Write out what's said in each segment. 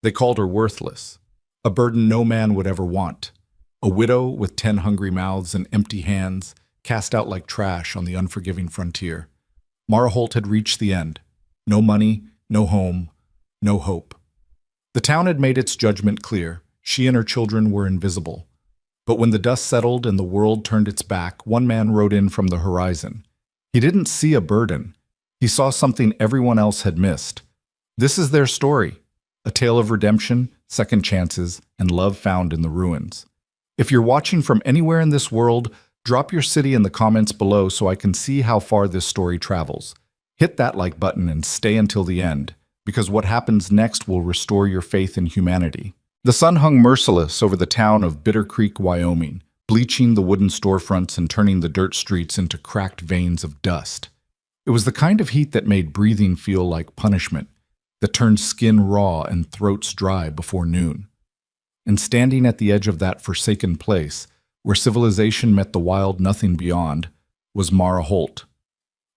They called her worthless, a burden no man would ever want, a widow with 10 hungry mouths and empty hands, cast out like trash on the unforgiving frontier. Mara Holt had reached the end. No money, no home, no hope. The town had made its judgment clear. She and her children were invisible. But when the dust settled and the world turned its back, one man rode in from the horizon. He didn't see a burden. He saw something everyone else had missed. This is their story, a tale of redemption, second chances, and love found in the ruins. If you're watching from anywhere in this world, drop your city in the comments below so I can see how far this story travels. Hit that like button and stay until the end, because what happens next will restore your faith in humanity. The sun hung merciless over the town of Bitter Creek, Wyoming, bleaching the wooden storefronts and turning the dirt streets into cracked veins of dust. It was the kind of heat that made breathing feel like punishment, that turned skin raw and throats dry before noon. And standing at the edge of that forsaken place, where civilization met the wild nothing beyond, was Mara Holt.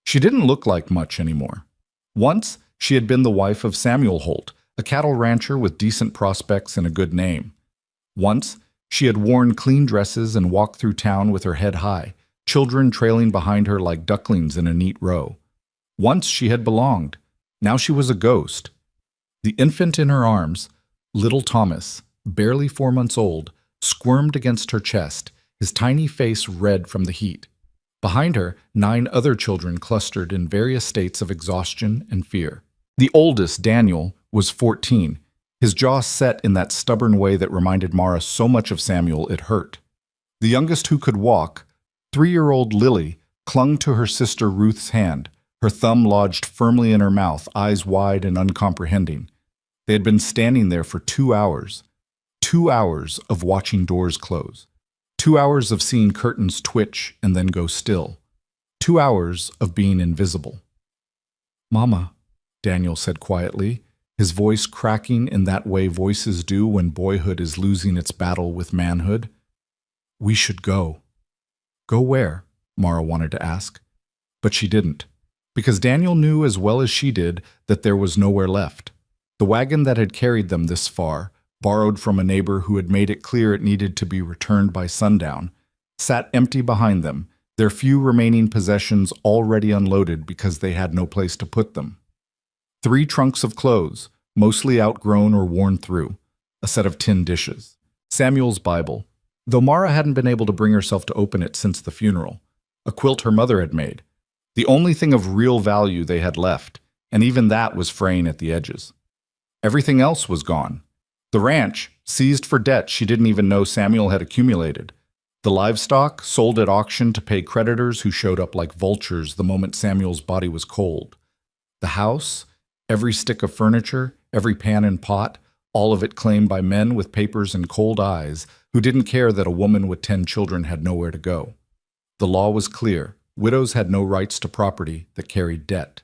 She didn't look like much anymore. Once, she had been the wife of Samuel Holt, a cattle rancher with decent prospects and a good name. Once, she had worn clean dresses and walked through town with her head high, children trailing behind her like ducklings in a neat row. Once she had belonged. Now she was a ghost. The infant in her arms, little Thomas, barely 4 months old, squirmed against her chest, his tiny face red from the heat. Behind her, 9 other children clustered in various states of exhaustion and fear. The oldest, Daniel, was 14, his jaw set in that stubborn way that reminded Mara so much of Samuel it hurt. The youngest who could walk, 3-year-old Lily, clung to her sister Ruth's hand, her thumb lodged firmly in her mouth, eyes wide and uncomprehending. They had been standing there for 2 hours. 2 hours of watching doors close. 2 hours of seeing curtains twitch and then go still. 2 hours of being invisible. "Mama," Daniel said quietly, his voice cracking in that way voices do when boyhood is losing its battle with manhood. "We should go." "Go where?" Mara wanted to ask. But she didn't, because Daniel knew as well as she did that there was nowhere left. The wagon that had carried them this far, borrowed from a neighbor who had made it clear it needed to be returned by sundown, sat empty behind them, their few remaining possessions already unloaded because they had no place to put them. 3 trunks of clothes, mostly outgrown or worn through, a set of tin dishes, Samuel's Bible, though Mara hadn't been able to bring herself to open it since the funeral, a quilt her mother had made, the only thing of real value they had left, and even that was fraying at the edges. Everything else was gone. The ranch, seized for debt she didn't even know Samuel had accumulated. The livestock, sold at auction to pay creditors who showed up like vultures the moment Samuel's body was cold. The house, every stick of furniture, every pan and pot, all of it claimed by men with papers and cold eyes who didn't care that a woman with 10 children had nowhere to go. The law was clear. Widows had no rights to property that carried debt.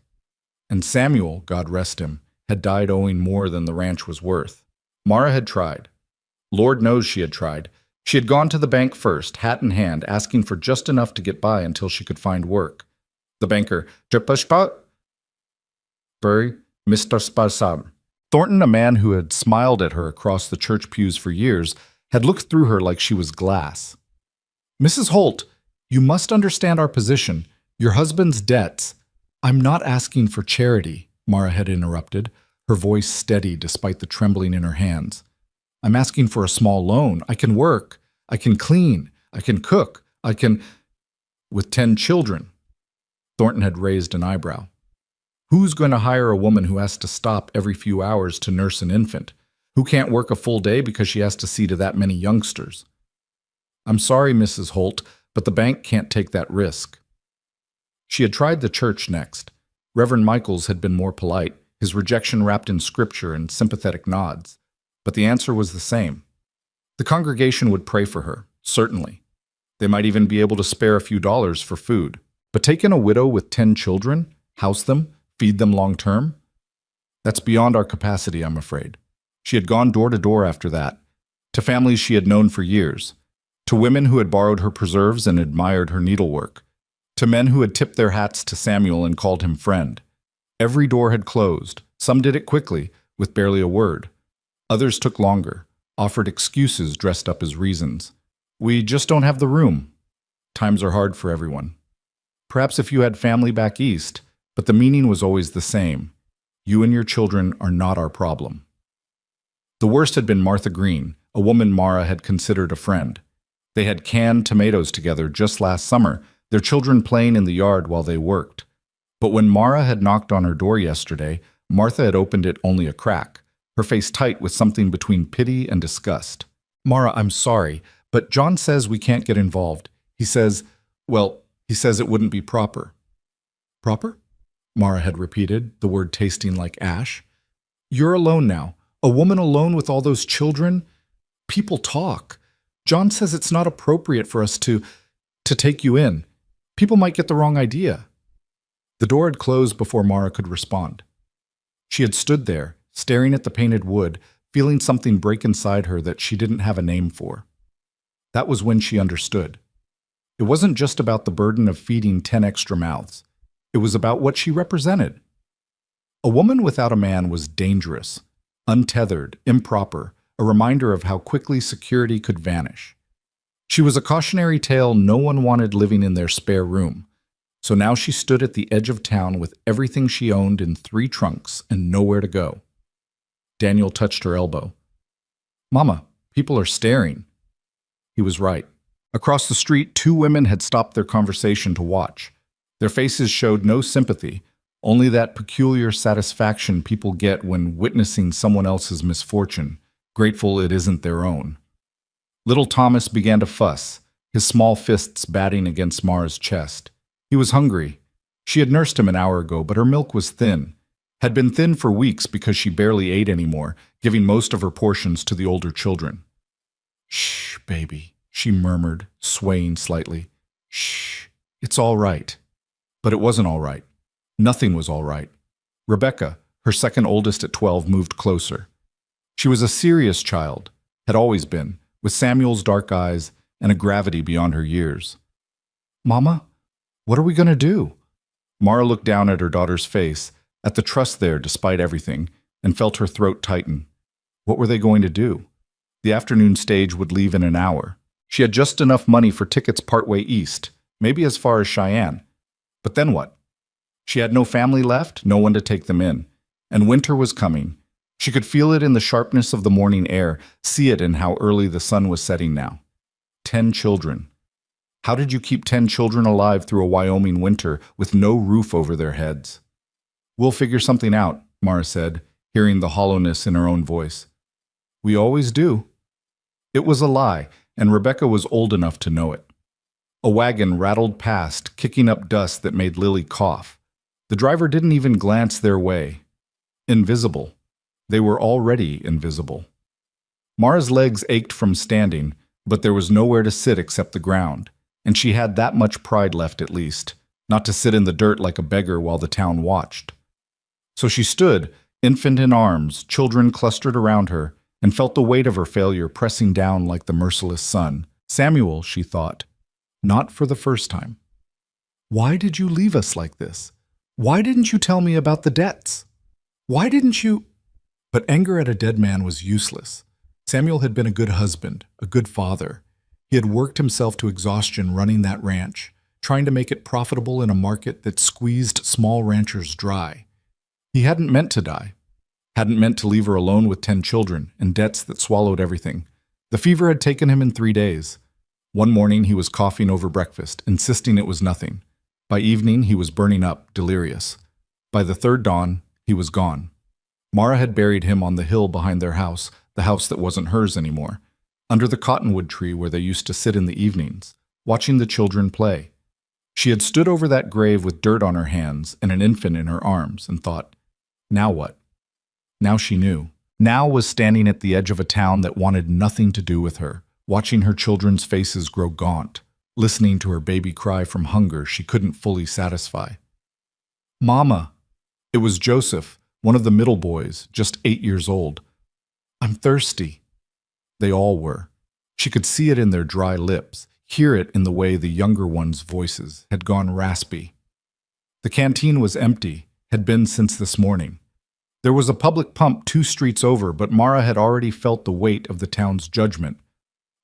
And Samuel, God rest him, had died owing more than the ranch was worth. Mara had tried. Lord knows she had tried. She had gone to the bank first, hat in hand, asking for just enough to get by until she could find work. The banker, Bury, Mr. Sparsam. Thornton, a man who had smiled at her across the church pews for years, had looked through her like she was glass. "Mrs. Holt, you must understand our position. Your husband's debts." "I'm not asking for charity," Mara had interrupted, her voice steady despite the trembling in her hands. "I'm asking for a small loan. I can work. I can clean. I can cook. I can—" "With 10 children." Thornton had raised an eyebrow. "Who's going to hire a woman who has to stop every few hours to nurse an infant? Who can't work a full day because she has to see to that many youngsters?" "I'm sorry, Mrs. Holt, but the bank can't take that risk." She had tried the church next. Reverend Michaels had been more polite, his rejection wrapped in scripture and sympathetic nods. But the answer was the same. The congregation would pray for her, certainly. They might even be able to spare a few dollars for food. But take in a widow with 10 children, house them, feed them long term? That's beyond our capacity, I'm afraid. She had gone door to door after that, to families she had known for years, to women who had borrowed her preserves and admired her needlework, to men who had tipped their hats to Samuel and called him friend. Every door had closed. Some did it quickly, with barely a word. Others took longer, offered excuses dressed up as reasons. We just don't have the room. Times are hard for everyone. Perhaps if you had family back east, but the meaning was always the same. You and your children are not our problem. The worst had been Martha Green, a woman Mara had considered a friend. They had canned tomatoes together just last summer, their children playing in the yard while they worked. But when Mara had knocked on her door yesterday, Martha had opened it only a crack, her face tight with something between pity and disgust. Mara, I'm sorry, but John says we can't get involved. He says it wouldn't be proper. Proper? Mara had repeated, the word tasting like ash. You're alone now. A woman alone with all those children? People talk. John says it's not appropriate for us to take you in. People might get the wrong idea. The door had closed before Mara could respond. She had stood there, staring at the painted wood, feeling something break inside her that she didn't have a name for. That was when she understood. It wasn't just about the burden of feeding 10 extra mouths. It was about what she represented. A woman without a man was dangerous, untethered, improper, a reminder of how quickly security could vanish. She was a cautionary tale no one wanted living in their spare room. So now she stood at the edge of town with everything she owned in 3 trunks and nowhere to go. Daniel touched her elbow. Mama, people are staring. He was right. Across the street, 2 women had stopped their conversation to watch. Their faces showed no sympathy, only that peculiar satisfaction people get when witnessing someone else's misfortune, grateful it isn't their own. Little Thomas began to fuss, his small fists batting against Mara's chest. He was hungry. She had nursed him an hour ago, but her milk was thin. Had been thin for weeks because she barely ate anymore, giving most of her portions to the older children. Shh, baby, she murmured, swaying slightly. Shh, it's all right. But it wasn't all right. Nothing was all right. Rebecca, her second oldest at 12, moved closer. She was a serious child, had always been, with Samuel's dark eyes and a gravity beyond her years. Mama, what are we going to do? Mara looked down at her daughter's face, at the trust there despite everything, and felt her throat tighten. What were they going to do? The afternoon stage would leave in an hour. She had just enough money for tickets partway east, maybe as far as Cheyenne. But then what? She had no family left, no one to take them in. And winter was coming. She could feel it in the sharpness of the morning air, see it in how early the sun was setting now. 10 children. How did you keep 10 children alive through a Wyoming winter with no roof over their heads? We'll figure something out, Mara said, hearing the hollowness in her own voice. We always do. It was a lie, and Rebecca was old enough to know it. A wagon rattled past, kicking up dust that made Lily cough. The driver didn't even glance their way. Invisible. They were already invisible. Mara's legs ached from standing, but there was nowhere to sit except the ground, and she had that much pride left at least, not to sit in the dirt like a beggar while the town watched. So she stood, infant in arms, children clustered around her, and felt the weight of her failure pressing down like the merciless sun. Samuel, she thought, not for the first time. Why did you leave us like this? Why didn't you tell me about the debts? Why didn't you? But anger at a dead man was useless. Samuel had been a good husband, a good father. He had worked himself to exhaustion running that ranch, trying to make it profitable in a market that squeezed small ranchers dry. He hadn't meant to die, hadn't meant to leave her alone with 10 children and debts that swallowed everything. The fever had taken him in 3 days. One morning he was coughing over breakfast, insisting it was nothing. By evening he was burning up, delirious. By the 3rd dawn, he was gone. Mara had buried him on the hill behind their house, the house that wasn't hers anymore, under the cottonwood tree where they used to sit in the evenings, watching the children play. She had stood over that grave with dirt on her hands and an infant in her arms and thought, now what? Now she knew. Now was standing at the edge of a town that wanted nothing to do with her, watching her children's faces grow gaunt, listening to her baby cry from hunger she couldn't fully satisfy. Mama! It was Joseph, one of the middle boys, just 8 years old. I'm thirsty. They all were. She could see it in their dry lips, hear it in the way the younger ones' voices had gone raspy. The canteen was empty, had been since this morning. There was a public pump 2 streets over, but Mara had already felt the weight of the town's judgment,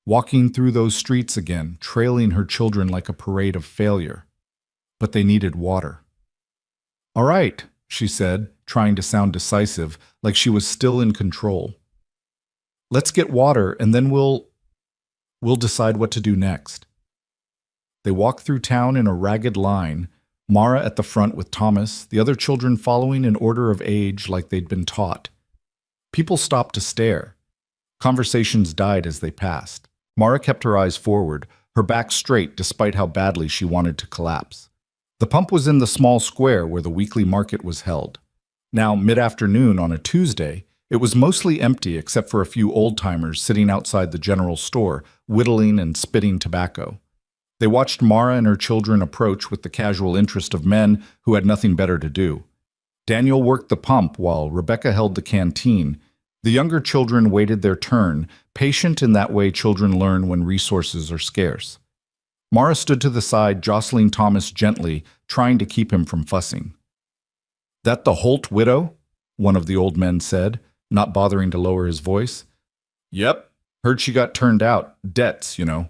walking through those streets again, trailing her children like a parade of failure. But they needed water. "All right," she said, trying to sound decisive, like she was still in control. "Let's get water, and then we'll decide what to do next." They walked through town in a ragged line, Mara at the front with Thomas, the other children following in order of age like they'd been taught. People stopped to stare. Conversations died as they passed. Mara kept her eyes forward, her back straight despite how badly she wanted to collapse. The pump was in the small square where the weekly market was held. Now, mid-afternoon on a Tuesday, it was mostly empty except for a few old-timers sitting outside the general store, whittling and spitting tobacco. They watched Mara and her children approach with the casual interest of men who had nothing better to do. Daniel worked the pump while Rebecca held the canteen. The younger children waited their turn, patient in that way children learn when resources are scarce. Mara stood to the side, jostling Thomas gently, trying to keep him from fussing. "That the Holt widow?" one of the old men said, not bothering to lower his voice. "Yep. Heard she got turned out. Debts, you know.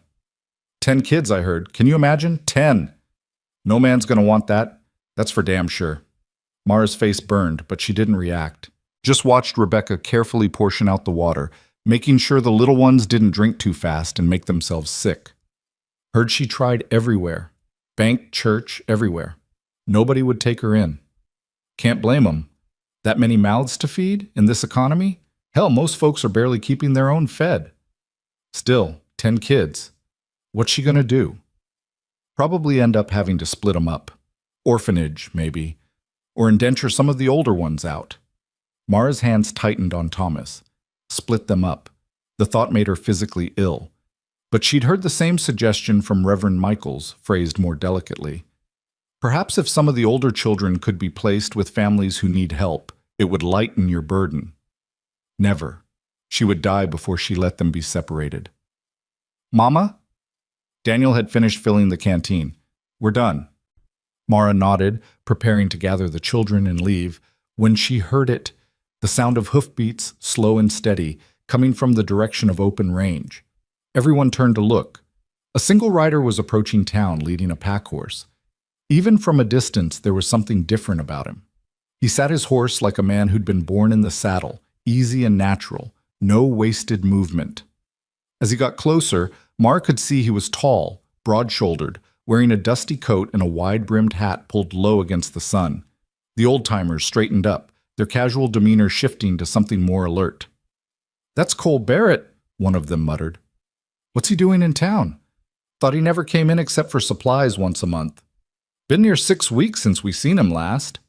10 kids, I heard. Can you imagine? 10! No man's gonna want that. That's for damn sure." Mara's face burned, but she didn't react. Just watched Rebecca carefully portion out the water, making sure the little ones didn't drink too fast and make themselves sick. Heard she tried everywhere. Bank, church, everywhere. Nobody would take her in. Can't blame them. That many mouths to feed in this economy? Hell, most folks are barely keeping their own fed. Still, 10 kids. What's she gonna do? Probably end up having to split them up. Orphanage, maybe. Or indenture some of the older ones out. Mara's hands tightened on Thomas. Split them up. The thought made her physically ill. But she'd heard the same suggestion from Reverend Michaels, phrased more delicately. Perhaps if some of the older children could be placed with families who need help, it would lighten your burden. Never. She would die before she let them be separated. "Mama?" Daniel had finished filling the canteen. "We're done." Mara nodded, preparing to gather the children and leave, when she heard it, the sound of hoofbeats, slow and steady, coming from the direction of open range. Everyone turned to look. A single rider was approaching town, leading a pack horse. Even from a distance, there was something different about him. He sat his horse like a man who'd been born in the saddle, easy and natural, no wasted movement. As he got closer, Mara could see he was tall, broad-shouldered, wearing a dusty coat and a wide-brimmed hat pulled low against the sun. The old-timers straightened up, their casual demeanor shifting to something more alert. "That's Cole Barrett," one of them muttered. "What's he doing in town? Thought he never came in except for supplies once a month. Been near 6 weeks since we seen him last."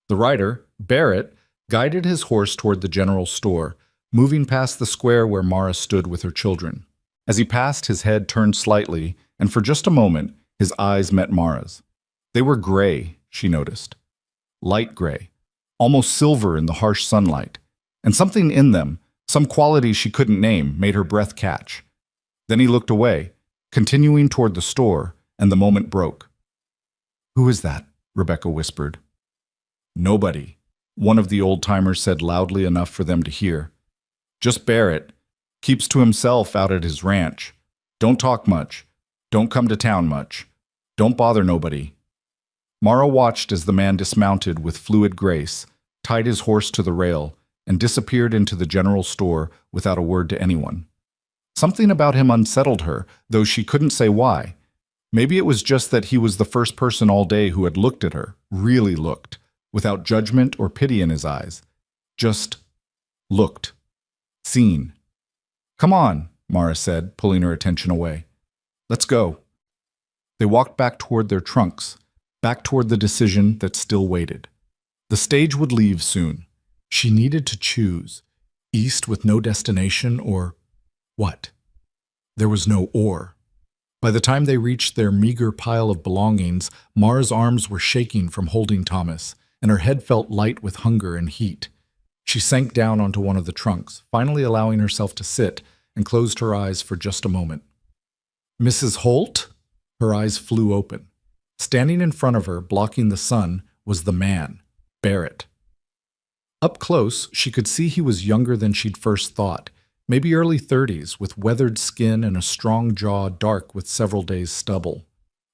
The rider, Barrett, guided his horse toward the general store, moving past the square where Mara stood with her children. As he passed, his head turned slightly, and for just a moment, his eyes met Mara's. They were gray, she noticed. Light gray, almost silver in the harsh sunlight. And something in them, some quality she couldn't name, made her breath catch. Then he looked away, continuing toward the store, and the moment broke. "Who is that?" Rebecca whispered. "Nobody," one of the old-timers said loudly enough for them to hear. "Just Barrett. Keeps to himself out at his ranch. Don't talk much. Don't come to town much. Don't bother nobody." Mara watched as the man dismounted with fluid grace, tied his horse to the rail, and disappeared into the general store without a word to anyone. Something about him unsettled her, though she couldn't say why. Maybe it was just that he was the first person all day who had looked at her, really looked, without judgment or pity in his eyes. Just looked. Seen. "Come on," Mara said, pulling her attention away. "Let's go." They walked back toward their trunks, back toward the decision that still waited. The stage would leave soon. She needed to choose. East with no destination, or what? There was no or. By the time they reached their meager pile of belongings, Mara's arms were shaking from holding Thomas, and her head felt light with hunger and heat. She sank down onto one of the trunks, finally allowing herself to sit, and closed her eyes for just a moment. "Mrs. Holt?" Her eyes flew open. Standing in front of her, blocking the sun, was the man, Barrett. Up close, she could see he was younger than she'd first thought, maybe early 30s, with weathered skin and a strong jaw dark with several days' stubble.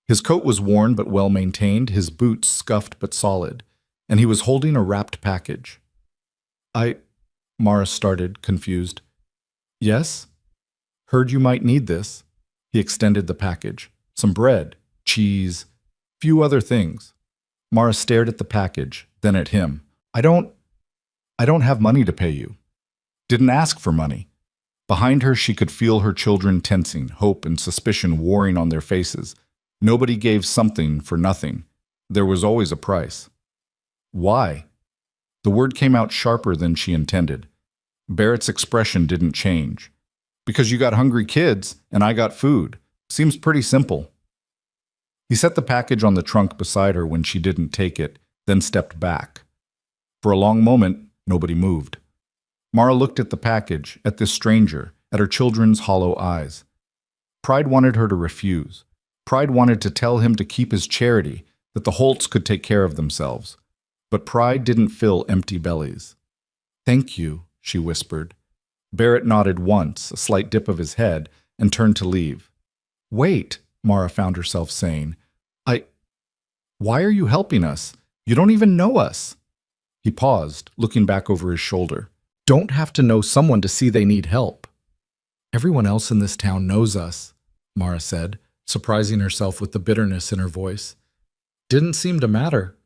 His coat was worn but well maintained, his boots scuffed but solid, and he was holding a wrapped package. Mara started, confused. Yes? Heard you might need this. He extended the package. Some bread, cheese, few other things. Mara stared at the package, then at him. I don't have money to pay you. Didn't ask for money. Behind her, she could feel her children tensing, hope and suspicion warring on their faces. Nobody gave something for nothing. There was always a price. Why? The word came out sharper than she intended. Barrett's expression didn't change. Because you got hungry kids, and I got food. Seems pretty simple. He set the package on the trunk beside her when she didn't take it, then stepped back. For a long moment, nobody moved. Mara looked at the package, at this stranger, at her children's hollow eyes. Pride wanted her to refuse. Pride wanted to tell him to keep his charity, that the Holts could take care of themselves. But pride didn't fill empty bellies. Thank you, she whispered. Barrett nodded once, a slight dip of his head, and turned to leave. Wait, Mara found herself saying. Why are you helping us? You don't even know us. He paused, looking back over his shoulder. Don't have to know someone to see they need help. Everyone else in this town knows us, Mara said, surprising herself with the bitterness in her voice. Didn't seem to matter.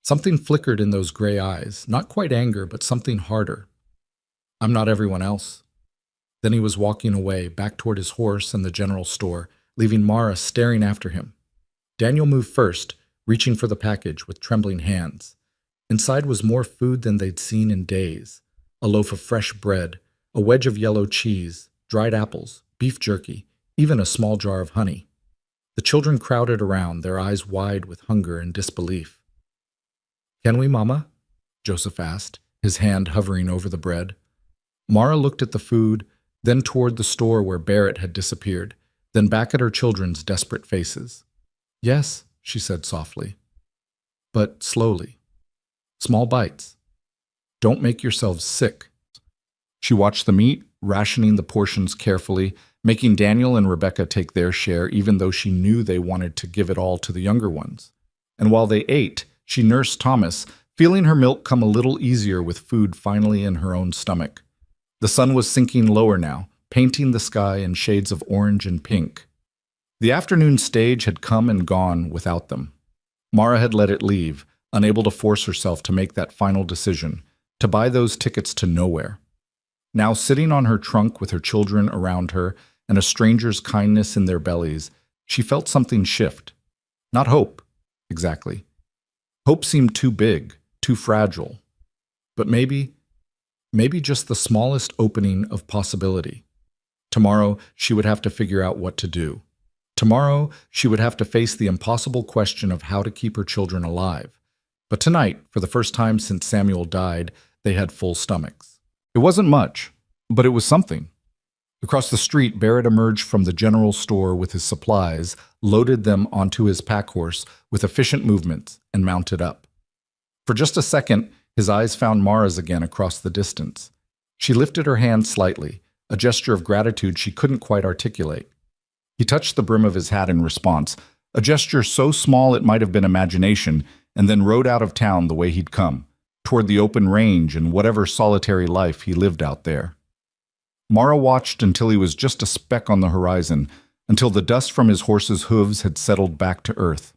Something flickered in those gray eyes, not quite anger, but something harder. I'm not everyone else. Then he was walking away, back toward his horse and the general store, leaving Mara staring after him. Daniel moved first, reaching for the package with trembling hands. Inside was more food than they'd seen in days. A loaf of fresh bread, a wedge of yellow cheese, dried apples, beef jerky, even a small jar of honey. The children crowded around, their eyes wide with hunger and disbelief. Can we, Mama? Joseph asked, his hand hovering over the bread. Mara looked at the food, then toward the store where Barrett had disappeared, then back at her children's desperate faces. Yes, she said softly, but slowly. Small bites. Don't make yourselves sick. She watched the meat, rationing the portions carefully, making Daniel and Rebecca take their share even though she knew they wanted to give it all to the younger ones. And while they ate, she nursed Thomas, feeling her milk come a little easier with food finally in her own stomach. The sun was sinking lower now, painting the sky in shades of orange and pink. The afternoon stage had come and gone without them. Mara had let it leave, unable to force herself to make that final decision, to buy those tickets to nowhere. Now sitting on her trunk with her children around her and a stranger's kindness in their bellies, she felt something shift. Not hope, exactly. Hope seemed too big, too fragile. But maybe just the smallest opening of possibility. Tomorrow, she would have to figure out what to do. Tomorrow, she would have to face the impossible question of how to keep her children alive. But tonight, for the first time since Samuel died, they had full stomachs. It wasn't much, but it was something. Across the street, Barrett emerged from the general store with his supplies, loaded them onto his pack horse with efficient movements, and mounted up. For just a second, his eyes found Mara's again across the distance. She lifted her hand slightly, a gesture of gratitude she couldn't quite articulate. He touched the brim of his hat in response, a gesture so small it might have been imagination, and then rode out of town the way he'd come, toward the open range and whatever solitary life he lived out there. Mara watched until he was just a speck on the horizon, until the dust from his horse's hooves had settled back to earth.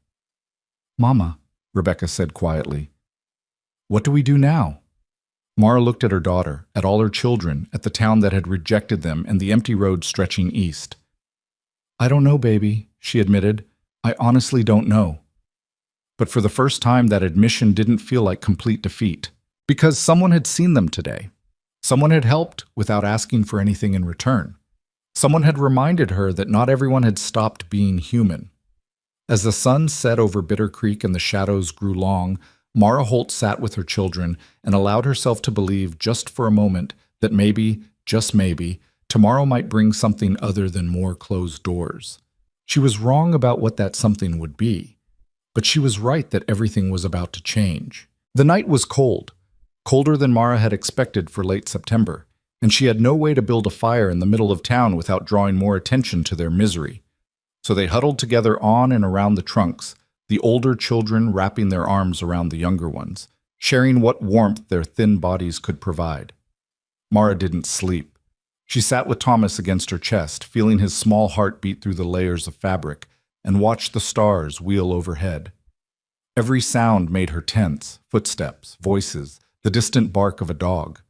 Mama, Rebecca said quietly. What do we do now? Mara looked at her daughter, at all her children, at the town that had rejected them and the empty road stretching east. I don't know, baby, she admitted. I honestly don't know. But for the first time, that admission didn't feel like complete defeat, because someone had seen them today. Someone had helped without asking for anything in return. Someone had reminded her that not everyone had stopped being human. As the sun set over Bitter Creek and the shadows grew long, Mara Holt sat with her children and allowed herself to believe just for a moment that maybe, just maybe, tomorrow might bring something other than more closed doors. She was wrong about what that something would be, but she was right that everything was about to change. The night was cold. colder than Mara had expected for late September, and she had no way to build a fire in the middle of town without drawing more attention to their misery. So they huddled together on and around the trunks, the older children wrapping their arms around the younger ones, sharing what warmth their thin bodies could provide. Mara didn't sleep. She sat with Thomas against her chest, feeling his small heart beat through the layers of fabric, and watched the stars wheel overhead. Every sound made her tense: footsteps, voices, the distant bark of a dog.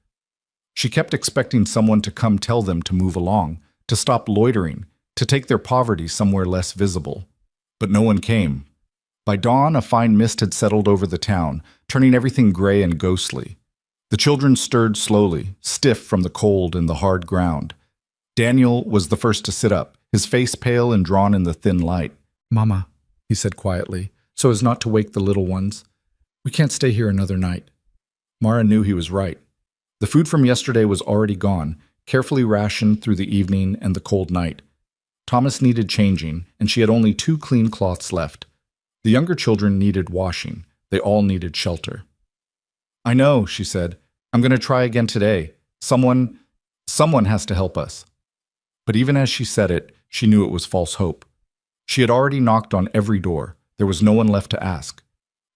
She kept expecting someone to come tell them to move along, to stop loitering, to take their poverty somewhere less visible. But no one came. By dawn, a fine mist had settled over the town, turning everything gray and ghostly. The children stirred slowly, stiff from the cold and the hard ground. Daniel was the first to sit up, his face pale and drawn in the thin light. "Mama," he said quietly, so as not to wake the little ones, "we can't stay here another night." Mara knew he was right. The food from yesterday was already gone, carefully rationed through the evening and the cold night. Thomas needed changing, and she had only 2 clean cloths left. The younger children needed washing. They all needed shelter. "I know," she said. "I'm going to try again today. Someone has to help us." But even as she said it, she knew it was false hope. She had already knocked on every door. There was no one left to ask.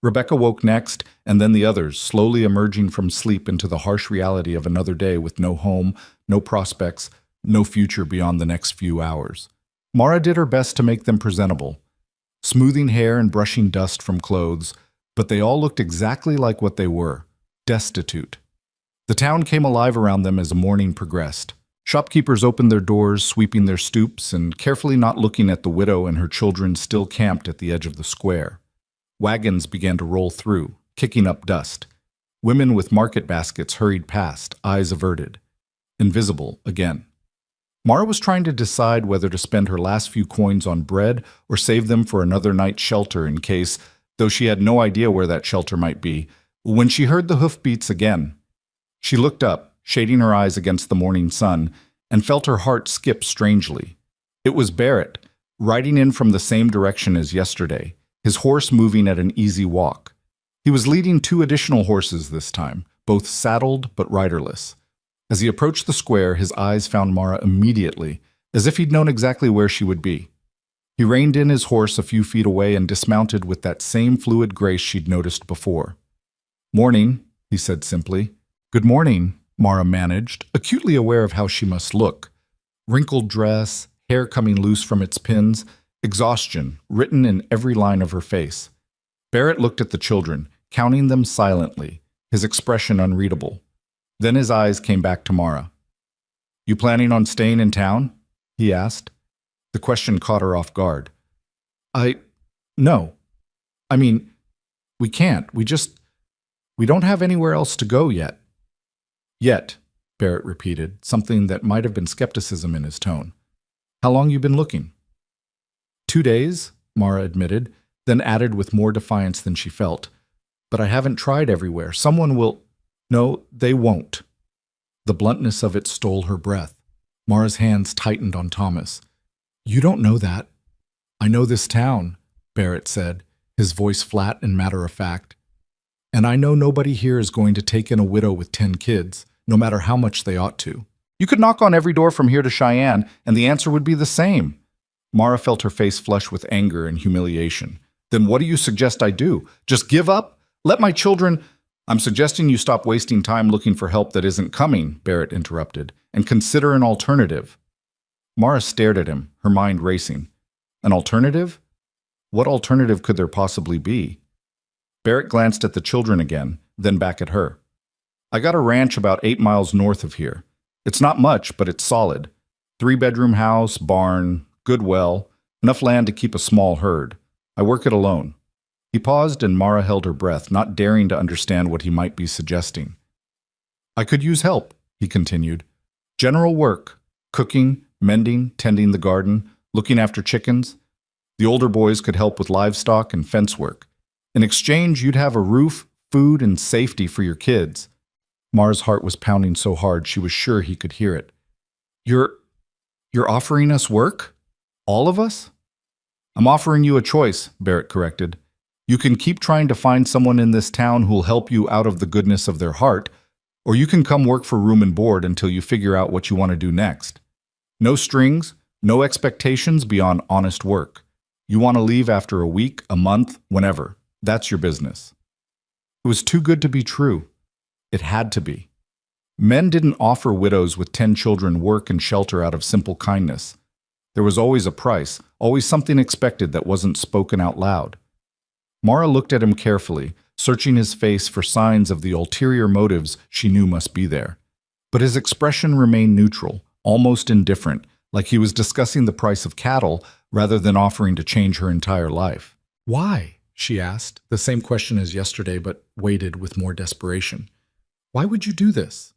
Rebecca woke next, and then the others, slowly emerging from sleep into the harsh reality of another day with no home, no prospects, no future beyond the next few hours. Mara did her best to make them presentable, smoothing hair and brushing dust from clothes, but they all looked exactly like what they were: destitute. The town came alive around them as the morning progressed. Shopkeepers opened their doors, sweeping their stoops, and carefully not looking at the widow and her children still camped at the edge of the square. Wagons began to roll through, kicking up dust. Women with market baskets hurried past, eyes averted. Invisible again. Mara was trying to decide whether to spend her last few coins on bread or save them for another night's shelter in case, though she had no idea where that shelter might be, when she heard the hoofbeats again. She looked up, shading her eyes against the morning sun, and felt her heart skip strangely. It was Barrett, riding in from the same direction as yesterday, his horse moving at an easy walk. He was leading 2 additional horses this time, both saddled but riderless. As he approached the square, his eyes found Mara immediately, as if he'd known exactly where she would be. He reined in his horse a few feet away and dismounted with that same fluid grace she'd noticed before. "Morning," he said simply. "Good morning," Mara managed, acutely aware of how she must look. Wrinkled dress, hair coming loose from its pins, exhaustion written in every line of her face. Barrett looked at the children, counting them silently, his expression unreadable. Then his eyes came back to Mara. "You planning on staying in town?" he asked. The question caught her off guard. No. I mean, we can't. We don't have anywhere else to go yet." "Yet," Barrett repeated, something that might have been skepticism in his tone. "How long you been looking?" 2 days, Mara admitted, then added with more defiance than she felt. "But I haven't tried everywhere. Someone will—" "No, they won't." The bluntness of it stole her breath. Mara's hands tightened on Thomas. "You don't know that." "I know this town," Barrett said, his voice flat and matter-of-fact. "And I know nobody here is going to take in a widow with 10 kids, no matter how much they ought to. You could knock on every door from here to Cheyenne, and the answer would be the same." Mara felt her face flush with anger and humiliation. "Then what do you suggest I do? Just give up? Let my children—" "I'm suggesting you stop wasting time looking for help that isn't coming," Barrett interrupted, "and consider an alternative." Mara stared at him, her mind racing. An alternative? What alternative could there possibly be? Barrett glanced at the children again, then back at her. "I got a ranch about 8 miles north of here. It's not much, but it's solid. 3-bedroom house, barn, good well, enough land to keep a small herd. I work it alone." He paused and Mara held her breath, not daring to understand what he might be suggesting. "I could use help," he continued. "General work, cooking, mending, tending the garden, looking after chickens. The older boys could help with livestock and fence work. In exchange, you'd have a roof, food, and safety for your kids." Mara's heart was pounding so hard she was sure he could hear it. You're offering us work? All of us?" "I'm offering you a choice," Barrett corrected. You can keep trying to find someone in this town who'll help you out of the goodness of their heart, or you can come work for room and board until you figure out what you want to do next. No strings, no expectations beyond honest work. You want to leave after a week, a month, whenever. That's your business. It was too good to be true. It had to be. Men didn't offer widows with 10 children work and shelter out of simple kindness. There was always a price, always something expected that wasn't spoken out loud. Mara looked at him carefully, searching his face for signs of the ulterior motives she knew must be there. But his expression remained neutral, almost indifferent, like he was discussing the price of cattle rather than offering to change her entire life. "Why?" she asked, the same question as yesterday, but weighted with more desperation. "Why would you do this?"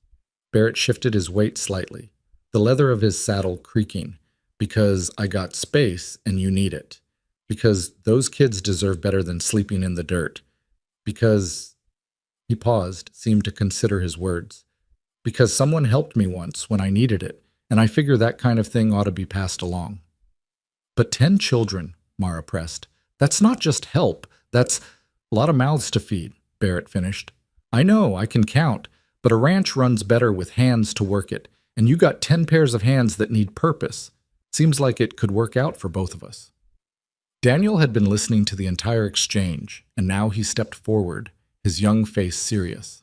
Barrett shifted his weight slightly, the leather of his saddle creaking. "Because I got space and you need it. Because those kids deserve better than sleeping in the dirt. Because—" He paused, seemed to consider his words. "Because someone helped me once when I needed it, and I figure that kind of thing ought to be passed along." "But 10 children," Mara pressed. "That's not just help. That's a lot of mouths to feed," Barrett finished. "I know, I can count, but a ranch runs better with hands to work it, and you got 10 pairs of hands that need purpose. Seems like it could work out for both of us." Daniel had been listening to the entire exchange, and now he stepped forward, his young face serious.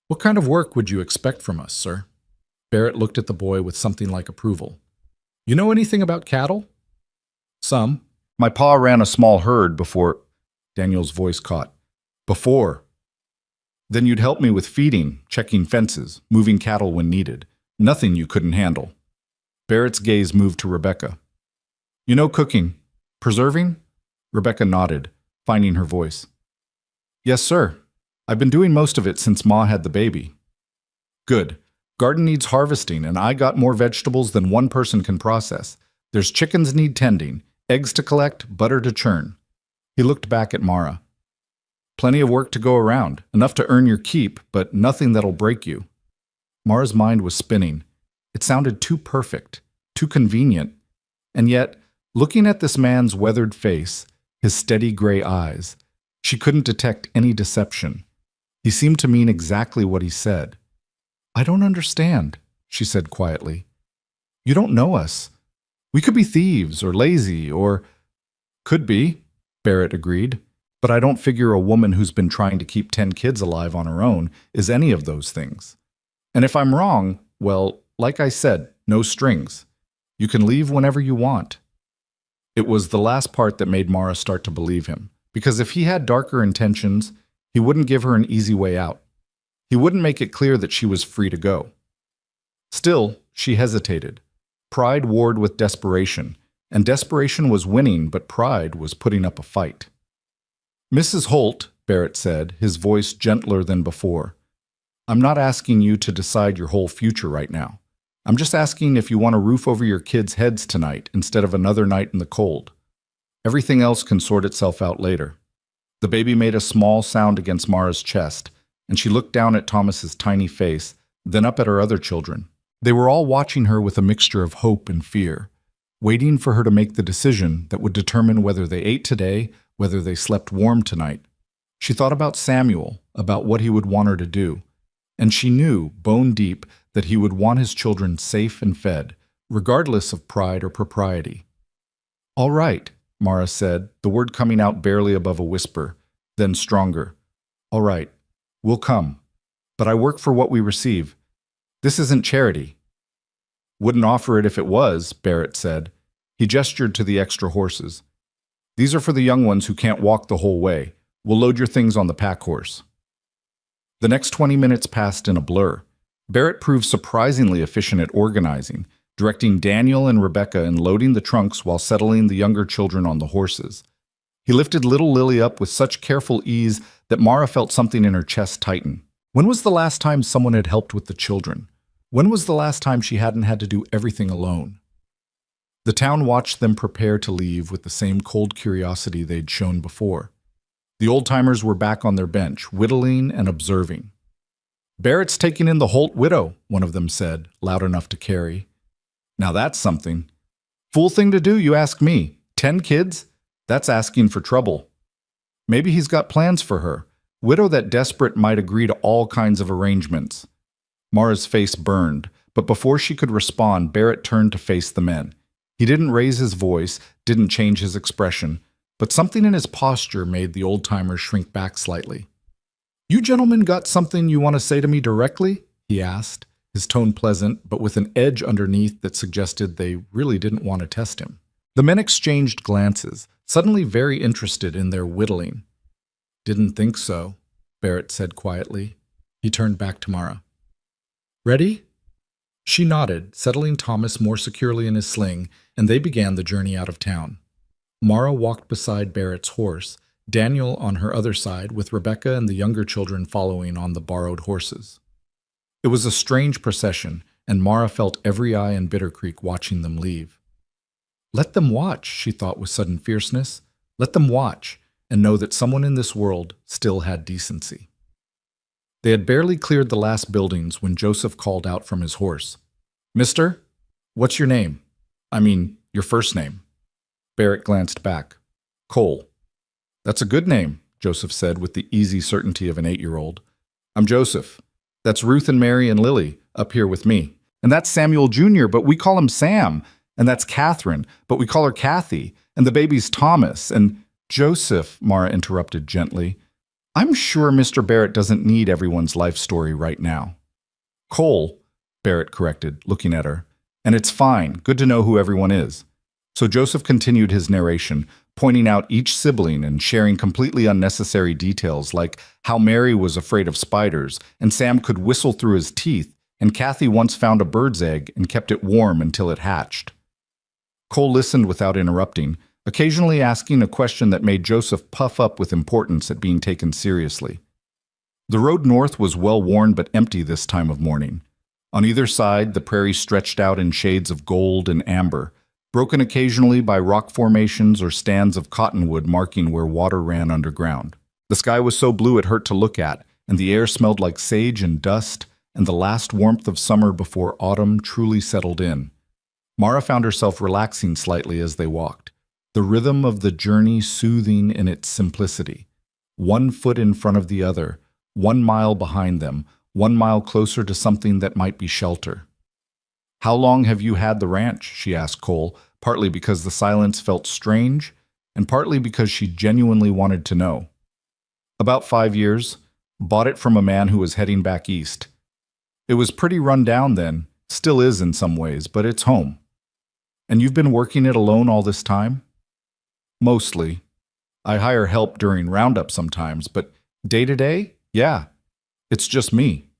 "What kind of work would you expect from us, sir?" Barrett looked at the boy with something like approval. "You know anything about cattle?" "Some. My pa ran a small herd before—" Daniel's voice caught. "Before. Then you'd help me with feeding, checking fences, moving cattle when needed. Nothing you couldn't handle." Barrett's gaze moved to Rebecca. "You know cooking. Preserving?" Rebecca nodded, finding her voice. "Yes, sir. I've been doing most of it since Ma had the baby." "Good. Garden needs harvesting, and I got more vegetables than one person can process. There's chickens need tending, eggs to collect, butter to churn." He looked back at Mara. "Plenty of work to go around, enough to earn your keep, but nothing that'll break you." Mara's mind was spinning. It sounded too perfect, too convenient, and yet, looking at this man's weathered face, his steady gray eyes, she couldn't detect any deception. He seemed to mean exactly what he said. "I don't understand," she said quietly. "You don't know us. We could be thieves or lazy or—" "Could be," Barrett agreed, "but I don't figure a woman who's been trying to keep 10 kids alive on her own is any of those things. And if I'm wrong, well, like I said, no strings. You can leave whenever you want." It was the last part that made Mara start to believe him, because if he had darker intentions, he wouldn't give her an easy way out. He wouldn't make it clear that she was free to go. Still, she hesitated. Pride warred with desperation, and desperation was winning, but pride was putting up a fight. "Mrs. Holt," Barrett said, his voice gentler than before, "I'm not asking you to decide your whole future right now. I'm just asking if you want a roof over your kids' heads tonight instead of another night in the cold. Everything else can sort itself out later." The baby made a small sound against Mara's chest, and she looked down at Thomas's tiny face, then up at her other children. They were all watching her with a mixture of hope and fear, waiting for her to make the decision that would determine whether they ate today, whether they slept warm tonight. She thought about Samuel, about what he would want her to do, and she knew, bone deep, that he would want his children safe and fed, regardless of pride or propriety. "All right," Mara said, the word coming out barely above a whisper, then stronger. "All right, we'll come. But I work for what we receive. This isn't charity." "Wouldn't offer it if it was," Barrett said. He gestured to the extra horses. "These are for the young ones who can't walk the whole way. We'll load your things on the pack horse." The next 20 minutes passed in a blur. Barrett proved surprisingly efficient at organizing, directing Daniel and Rebecca in loading the trunks while settling the younger children on the horses. He lifted little Lily up with such careful ease that Mara felt something in her chest tighten. When was the last time someone had helped with the children? When was the last time she hadn't had to do everything alone? The town watched them prepare to leave with the same cold curiosity they'd shown before. The old-timers were back on their bench, whittling and observing. "Barrett's taking in the Holt widow," one of them said, loud enough to carry. "Now that's something. Fool thing to do, you ask me. 10 kids? That's asking for trouble." Maybe he's got plans for her. Widow that desperate might agree to all kinds of arrangements. Mara's face burned, but before she could respond, Barrett turned to face the men. He didn't raise his voice, didn't change his expression, but something in his posture made the old-timer shrink back slightly. "You gentlemen got something you want to say to me directly?" he asked, his tone pleasant, but with an edge underneath that suggested they really didn't want to test him. The men exchanged glances, suddenly very interested in their whittling. "Didn't think so," Barrett said quietly. He turned back to Mara. "Ready?" She nodded, settling Thomas more securely in his sling, and they began the journey out of town. Mara walked beside Barrett's horse, Daniel on her other side, with Rebecca and the younger children following on the borrowed horses. It was a strange procession, and Mara felt every eye in Bitter Creek watching them leave. Let them watch, she thought with sudden fierceness. Let them watch, and know that someone in this world still had decency. They had barely cleared the last buildings when Joseph called out from his horse. "Mister, what's your name? I mean, your first name." Barrett glanced back. "Cole." "That's a good name," Joseph said with the easy certainty of an 8-year-old. "I'm Joseph. That's Ruth and Mary and Lily up here with me. And that's Samuel Jr., but we call him Sam. And that's Catherine, but we call her Kathy. And the baby's Thomas. And Joseph," Mara interrupted gently, "I'm sure Mr. Barrett doesn't need everyone's life story right now." "Cole," Barrett corrected, looking at her. "And it's fine. Good to know who everyone is." So Joseph continued his narration, pointing out each sibling and sharing completely unnecessary details like how Mary was afraid of spiders and Sam could whistle through his teeth and Kathy once found a bird's egg and kept it warm until it hatched. Cole listened without interrupting, occasionally asking a question that made Joseph puff up with importance at being taken seriously. The road north was well-worn but empty this time of morning. On either side, the prairie stretched out in shades of gold and amber, broken occasionally by rock formations or stands of cottonwood marking where water ran underground. The sky was so blue it hurt to look at, and the air smelled like sage and dust and the last warmth of summer before autumn truly settled in. Mara found herself relaxing slightly as they walked, the rhythm of the journey soothing in its simplicity. 1 foot in front of the other, 1 mile behind them, 1 mile closer to something that might be shelter. "How long have you had the ranch?" she asked Cole, partly because the silence felt strange, and partly because she genuinely wanted to know. "About 5 years. Bought it from a man who was heading back east. It was pretty run down then, still is in some ways, but it's home." "And you've been working it alone all this time?" "Mostly. I hire help during roundup sometimes, but day to day, yeah, it's just me."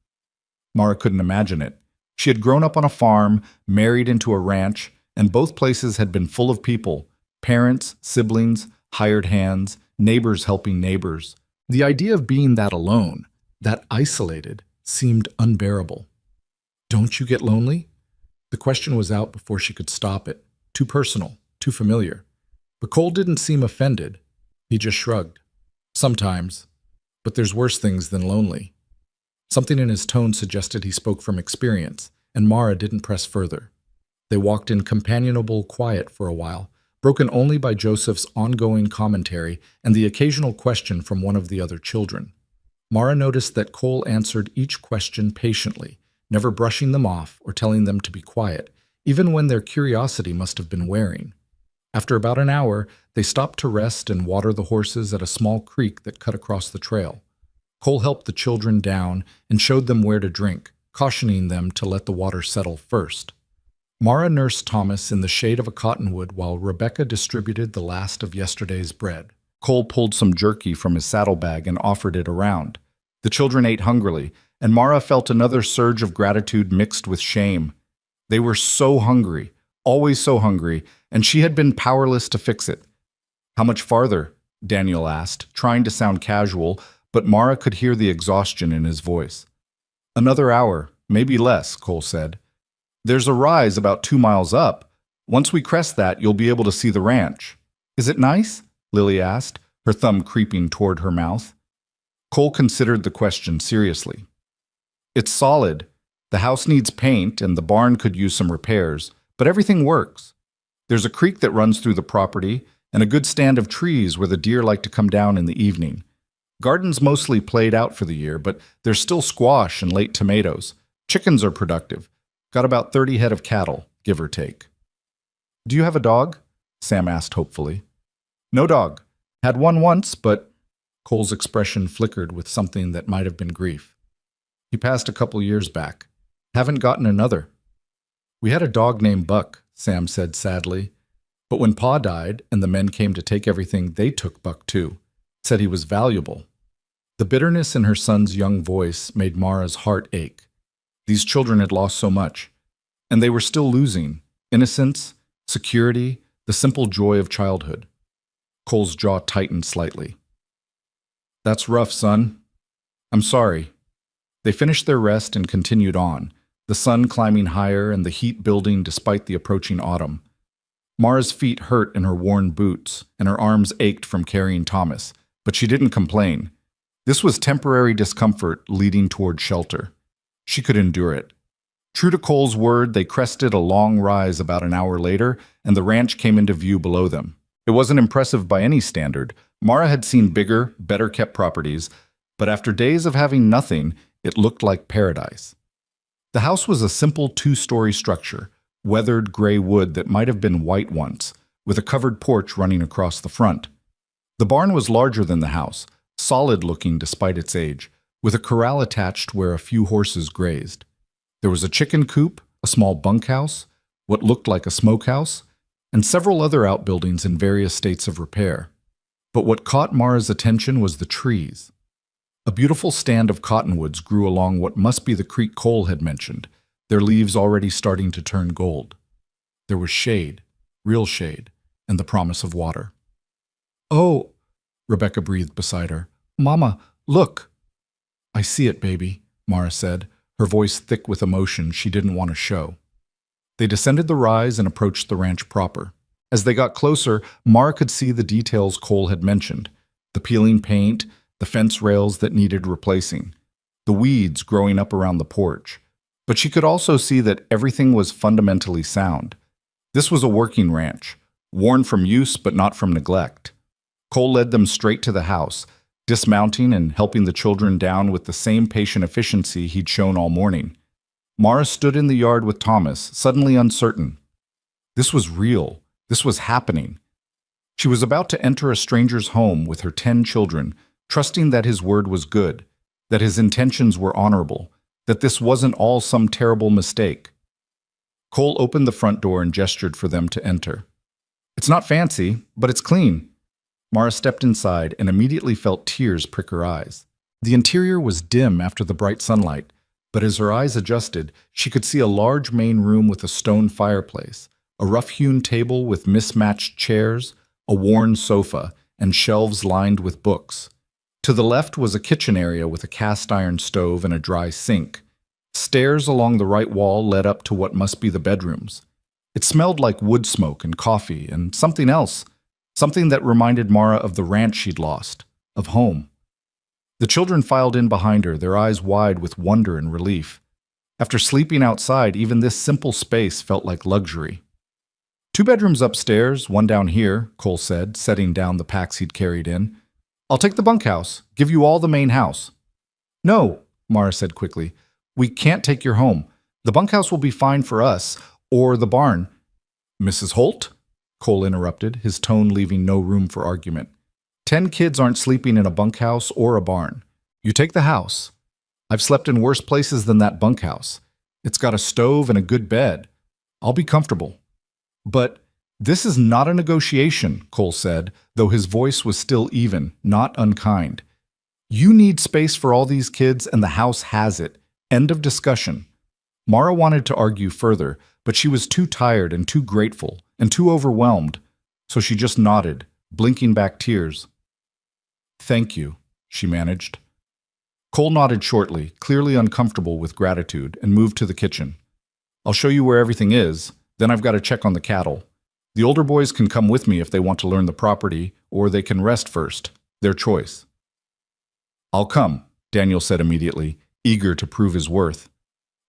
Mara couldn't imagine it. She had grown up on a farm, married into a ranch, and both places had been full of people, parents, siblings, hired hands, neighbors helping neighbors. The idea of being that alone, that isolated, seemed unbearable. "Don't you get lonely?" The question was out before she could stop it. Too personal, too familiar. But Cole didn't seem offended. He just shrugged. "Sometimes. But there's worse things than lonely." Something in his tone suggested he spoke from experience, and Mara didn't press further. They walked in companionable quiet for a while, broken only by Joseph's ongoing commentary and the occasional question from one of the other children. Mara noticed that Cole answered each question patiently, never brushing them off or telling them to be quiet, even when their curiosity must have been wearing. After about an hour, they stopped to rest and water the horses at a small creek that cut across the trail. Cole helped the children down and showed them where to drink, cautioning them to let the water settle first. Mara nursed Thomas in the shade of a cottonwood while Rebecca distributed the last of yesterday's bread. Cole pulled some jerky from his saddlebag and offered it around. The children ate hungrily, and Mara felt another surge of gratitude mixed with shame. They were so hungry, always so hungry, and she had been powerless to fix it. "How much farther?" Daniel asked, trying to sound casual, but Mara could hear the exhaustion in his voice. "Another hour, maybe less," Cole said. "There's a rise about 2 miles up. Once we crest that, you'll be able to see the ranch." "Is it nice?" Lily asked, her thumb creeping toward her mouth. Cole considered the question seriously. "It's solid. The house needs paint, and the barn could use some repairs, but everything works. There's a creek that runs through the property, and a good stand of trees where the deer like to come down in the evening. Gardens mostly played out for the year, but there's still squash and late tomatoes. Chickens are productive. Got about 30 head of cattle, give or take. Do you have a dog? Sam asked hopefully. No dog. Had one once, but Cole's expression flickered with something that might have been grief. He passed a couple years back. Haven't gotten another. We had a dog named Buck, Sam said sadly. But when Pa died and the men came to take everything, they took Buck too. Said he was valuable. The bitterness in her son's young voice made Mara's heart ache. These children had lost so much, and they were still losing innocence, security, the simple joy of childhood. Cole's jaw tightened slightly. That's rough, son. I'm sorry. They finished their rest and continued on, the sun climbing higher and the heat building despite the approaching autumn. Mara's feet hurt in her worn boots, and her arms ached from carrying Thomas, but she didn't complain. This was temporary discomfort leading toward shelter. She could endure it. True to Cole's word, they crested a long rise about an hour later, and the ranch came into view below them. It wasn't impressive by any standard. Mara had seen bigger, better-kept properties, but after days of having nothing, it looked like paradise. The house was a simple two-story structure, weathered gray wood that might have been white once, with a covered porch running across the front. The barn was larger than the house, solid-looking despite its age, with a corral attached where a few horses grazed. There was a chicken coop, a small bunkhouse, what looked like a smokehouse, and several other outbuildings in various states of repair. But what caught Mara's attention was the trees. A beautiful stand of cottonwoods grew along what must be the creek Cole had mentioned, their leaves already starting to turn gold. There was shade, real shade, and the promise of water. "Oh," Rebecca breathed beside her. "Mama, look." "I see it, baby," Mara said, her voice thick with emotion she didn't want to show. They descended the rise and approached the ranch proper. As they got closer, Mara could see the details Cole had mentioned, the peeling paint, the fence rails that needed replacing, the weeds growing up around the porch. But she could also see that everything was fundamentally sound. This was a working ranch, worn from use but not from neglect. Cole led them straight to the house, dismounting and helping the children down with the same patient efficiency he'd shown all morning. Mara stood in the yard with Thomas, suddenly uncertain. This was real. This was happening. She was about to enter a stranger's home with her 10 children, trusting that his word was good, that his intentions were honorable, that this wasn't all some terrible mistake. Cole opened the front door and gestured for them to enter. "It's not fancy, but it's clean." Mara stepped inside and immediately felt tears prick her eyes. The interior was dim after the bright sunlight, but as her eyes adjusted, she could see a large main room with a stone fireplace, a rough-hewn table with mismatched chairs, a worn sofa, and shelves lined with books. To the left was a kitchen area with a cast-iron stove and a dry sink. Stairs along the right wall led up to what must be the bedrooms. It smelled like wood smoke and coffee and something else, something that reminded Mara of the ranch she'd lost, of home. The children filed in behind her, their eyes wide with wonder and relief. After sleeping outside, even this simple space felt like luxury. "2 bedrooms upstairs, 1 down here," Cole said, setting down the packs he'd carried in. "I'll take the bunkhouse, give you all the main house." "No," Mara said quickly. "We can't take your home. The bunkhouse will be fine for us, or the barn." "Mrs. Holt?" Cole interrupted, his tone leaving no room for argument. 10 kids aren't sleeping in a bunkhouse or a barn. You take the house. I've slept in worse places than that bunkhouse. It's got a stove and a good bed. I'll be comfortable." "But this is not a negotiation," Cole said, though his voice was still even, not unkind. "You need space for all these kids, and the house has it. End of discussion." Mara wanted to argue further, but she was too tired and too grateful and too overwhelmed, so she just nodded, blinking back tears. "Thank you," she managed. Cole nodded shortly, clearly uncomfortable with gratitude, and moved to the kitchen. "I'll show you where everything is, then I've got to check on the cattle. The older boys can come with me if they want to learn the property, or they can rest first. Their choice." "I'll come," Daniel said immediately, eager to prove his worth.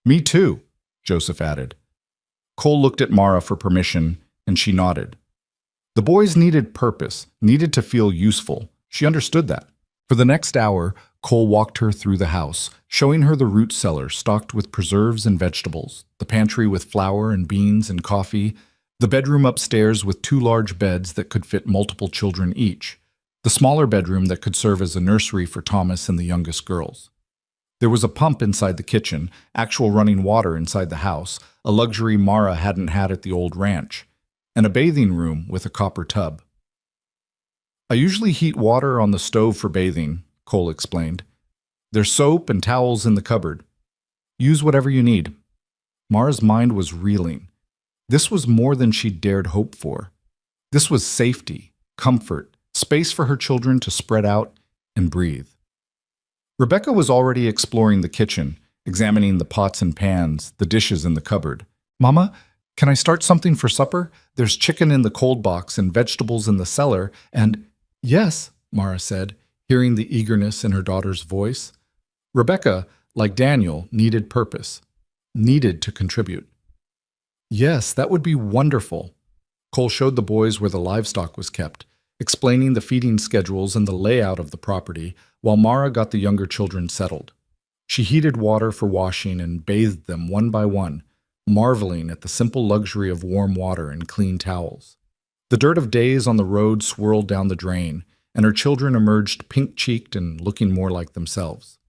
"Me too," Joseph added. Cole looked at Mara for permission, and she nodded. The boys needed purpose, needed to feel useful. She understood that. For the next hour, Cole walked her through the house, showing her the root cellar stocked with preserves and vegetables, the pantry with flour and beans and coffee, the bedroom upstairs with 2 large beds that could fit multiple children each, the smaller bedroom that could serve as a nursery for Thomas and the youngest girls. There was a pump inside the kitchen, actual running water inside the house, a luxury Mara hadn't had at the old ranch, and a bathing room with a copper tub. "I usually heat water on the stove for bathing," Cole explained. "There's soap and towels in the cupboard. Use whatever you need." Mara's mind was reeling. This was more than she'd dared hope for. This was safety, comfort, space for her children to spread out and breathe. Rebecca was already exploring the kitchen, examining the pots and pans, the dishes in the cupboard. "Mama, can I start something for supper? There's chicken in the cold box and vegetables in the cellar, and—" "Yes," Mara said, hearing the eagerness in her daughter's voice. Rebecca, like Daniel, needed purpose, needed to contribute. "Yes, that would be wonderful." Cole showed the boys where the livestock was kept, explaining the feeding schedules and the layout of the property, while Mara got the younger children settled. She heated water for washing and bathed them one by one, marveling at the simple luxury of warm water and clean towels. The dirt of days on the road swirled down the drain, and her children emerged pink-cheeked and looking more like themselves.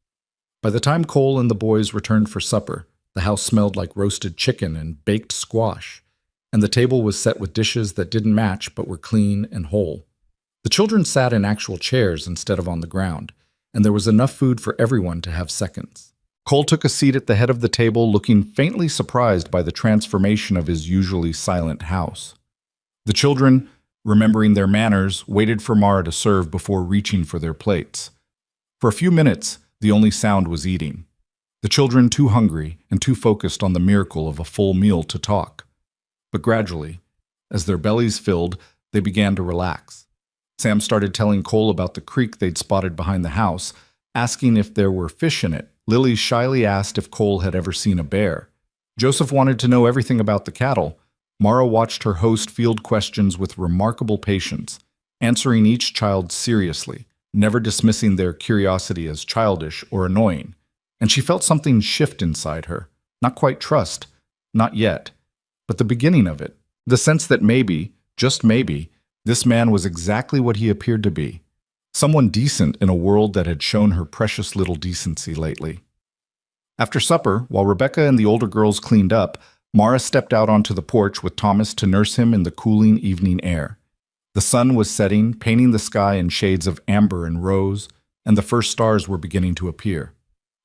By the time Cole and the boys returned for supper, the house smelled like roasted chicken and baked squash, and the table was set with dishes that didn't match but were clean and whole. The children sat in actual chairs instead of on the ground, and there was enough food for everyone to have seconds. Cole took a seat at the head of the table, looking faintly surprised by the transformation of his usually silent house. The children, remembering their manners, waited for Mara to serve before reaching for their plates. For a few minutes, the only sound was eating. The children too hungry and too focused on the miracle of a full meal to talk. But gradually, as their bellies filled, they began to relax. Sam started telling Cole about the creek they'd spotted behind the house, asking if there were fish in it. Lily shyly asked if Cole had ever seen a bear. Joseph wanted to know everything about the cattle. Mara watched her host field questions with remarkable patience, answering each child seriously, never dismissing their curiosity as childish or annoying. And she felt something shift inside her. Not quite trust, not yet, but the beginning of it. The sense that maybe, just maybe, this man was exactly what he appeared to be. Someone decent in a world that had shown her precious little decency lately. After supper, while Rebecca and the older girls cleaned up, Mara stepped out onto the porch with Thomas to nurse him in the cooling evening air. The sun was setting, painting the sky in shades of amber and rose, and the first stars were beginning to appear.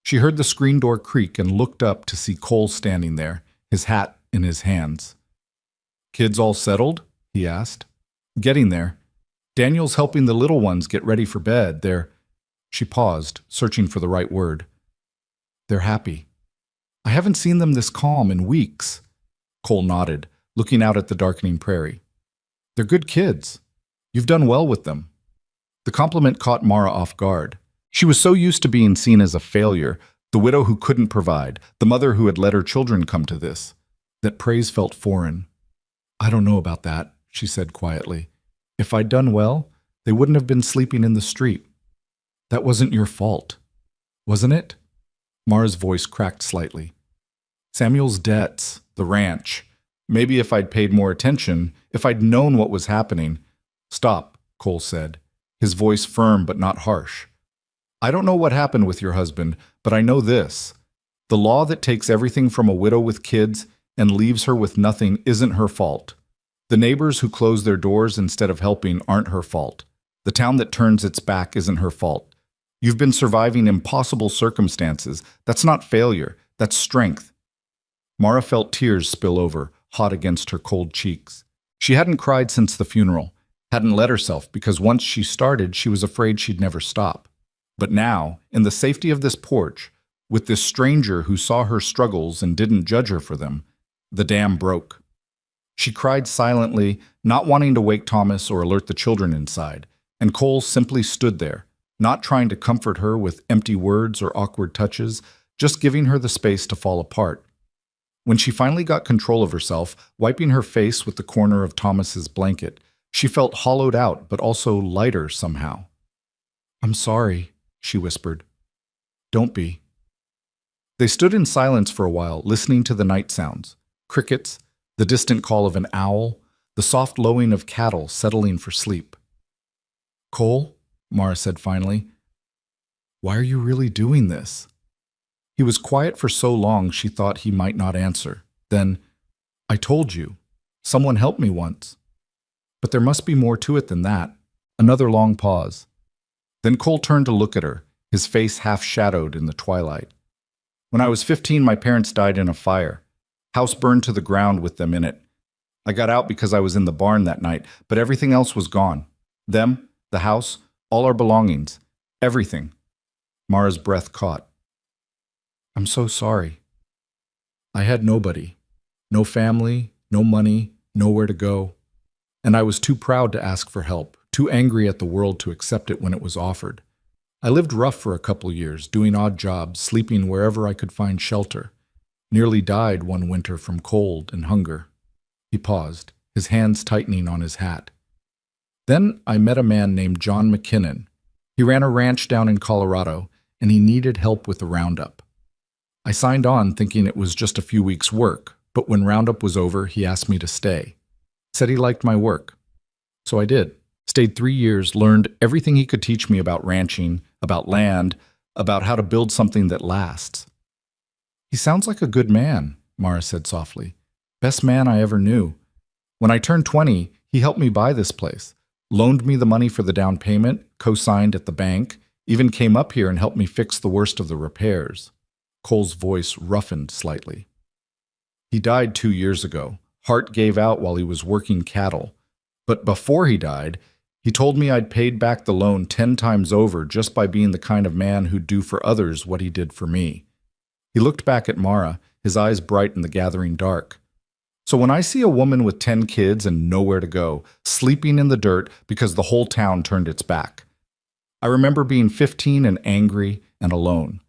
She heard the screen door creak and looked up to see Cole standing there, his hat in his hands. "Kids all settled?" he asked. "Getting there. Daniel's helping the little ones get ready for bed. She paused, searching for the right word. "They're happy. I haven't seen them this calm in weeks." Cole nodded, looking out at the darkening prairie. "They're good kids. You've done well with them." The compliment caught Mara off guard. She was so used to being seen as a failure, the widow who couldn't provide, the mother who had let her children come to this, that praise felt foreign. "I don't know about that," she said quietly. "If I'd done well, they wouldn't have been sleeping in the street. That wasn't your fault, wasn't it?" Mara's voice cracked slightly. "Samuel's debts, the ranch. Maybe if I'd paid more attention, if I'd known what was happening—" "Stop," Cole said, his voice firm but not harsh. "I don't know what happened with your husband, but I know this. The law that takes everything from a widow with kids and leaves her with nothing isn't her fault. The neighbors who close their doors instead of helping aren't her fault. The town that turns its back isn't her fault. You've been surviving impossible circumstances. That's not failure. That's strength." Mara felt tears spill over, hot against her cold cheeks. She hadn't cried since the funeral, hadn't let herself because once she started, she was afraid she'd never stop. But now, in the safety of this porch, with this stranger who saw her struggles and didn't judge her for them, the dam broke. She cried silently, not wanting to wake Thomas or alert the children inside, and Cole simply stood there, not trying to comfort her with empty words or awkward touches, just giving her the space to fall apart. When she finally got control of herself, wiping her face with the corner of Thomas's blanket, She felt hollowed out, but also lighter somehow. "I'm sorry," she whispered. "Don't be." They stood in silence for a while, listening to the night sounds. Crickets, the distant call of an owl, the soft lowing of cattle settling for sleep. "Cole," Mara said finally, "why are you really doing this?" He was quiet for so long she thought he might not answer. Then, "I told you. Someone helped me once. But there must be more to it than that." Another long pause. Then Cole turned to look at her, his face half shadowed in the twilight. "When I was 15, my parents died in a fire. House burned to the ground with them in it. I got out because I was in the barn that night, but everything else was gone. Them, the house, all our belongings. Everything." Mara's breath caught. "I'm so sorry. I had nobody. No family, no money, nowhere to go. And I was too proud to ask for help, too angry at the world to accept it when it was offered. I lived rough for a couple years, doing odd jobs, sleeping wherever I could find shelter. Nearly died one winter from cold and hunger." He paused, his hands tightening on his hat. "Then I met a man named John McKinnon. He ran a ranch down in Colorado, and he needed help with the roundup. I signed on thinking it was just a few weeks' work, but when roundup was over, he asked me to stay. Said he liked my work. So I did. Stayed 3 years, learned everything he could teach me about ranching, about land, about how to build something that lasts." "He sounds like a good man," Mara said softly. "Best man I ever knew. When I turned 20, he helped me buy this place, loaned me the money for the down payment, co-signed at the bank, even came up here and helped me fix the worst of the repairs." Cole's voice roughened slightly. "He died 2 years ago. Heart gave out while he was working cattle. But before he died, he told me I'd paid back the loan 10 times over just by being the kind of man who'd do for others what he did for me." He looked back at Mara, his eyes bright in the gathering dark. "So when I see a woman with 10 kids and nowhere to go, sleeping in the dirt because the whole town turned its back, I remember being 15 and angry and alone.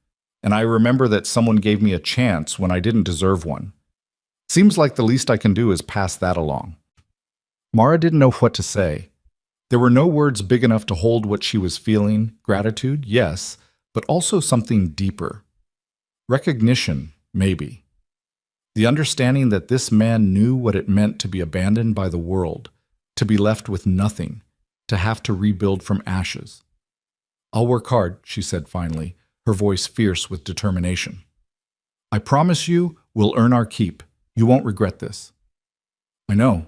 And I remember that someone gave me a chance when I didn't deserve one. Seems like the least I can do is pass that along." Mara didn't know what to say. There were no words big enough to hold what she was feeling. Gratitude, yes, but also something deeper. Recognition, maybe. The understanding that this man knew what it meant to be abandoned by the world, to be left with nothing, to have to rebuild from ashes. "I'll work hard," she said finally, her voice fierce with determination. "I promise you we'll earn our keep. You won't regret this." "I know,"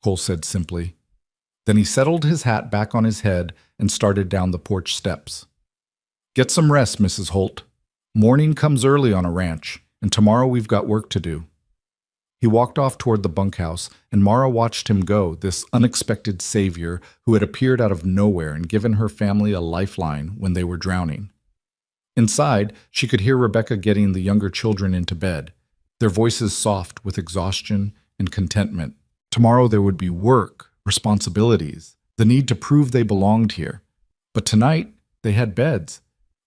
Cole said simply. Then he settled his hat back on his head and started down the porch steps. "Get some rest, Mrs. Holt. Morning comes early on a ranch, and tomorrow we've got work to do." He walked off toward the bunkhouse, and Mara watched him go, this unexpected savior who had appeared out of nowhere and given her family a lifeline when they were drowning. Inside, she could hear Rebecca getting the younger children into bed, their voices soft with exhaustion and contentment. Tomorrow there would be work, responsibilities, the need to prove they belonged here. But tonight, they had beds.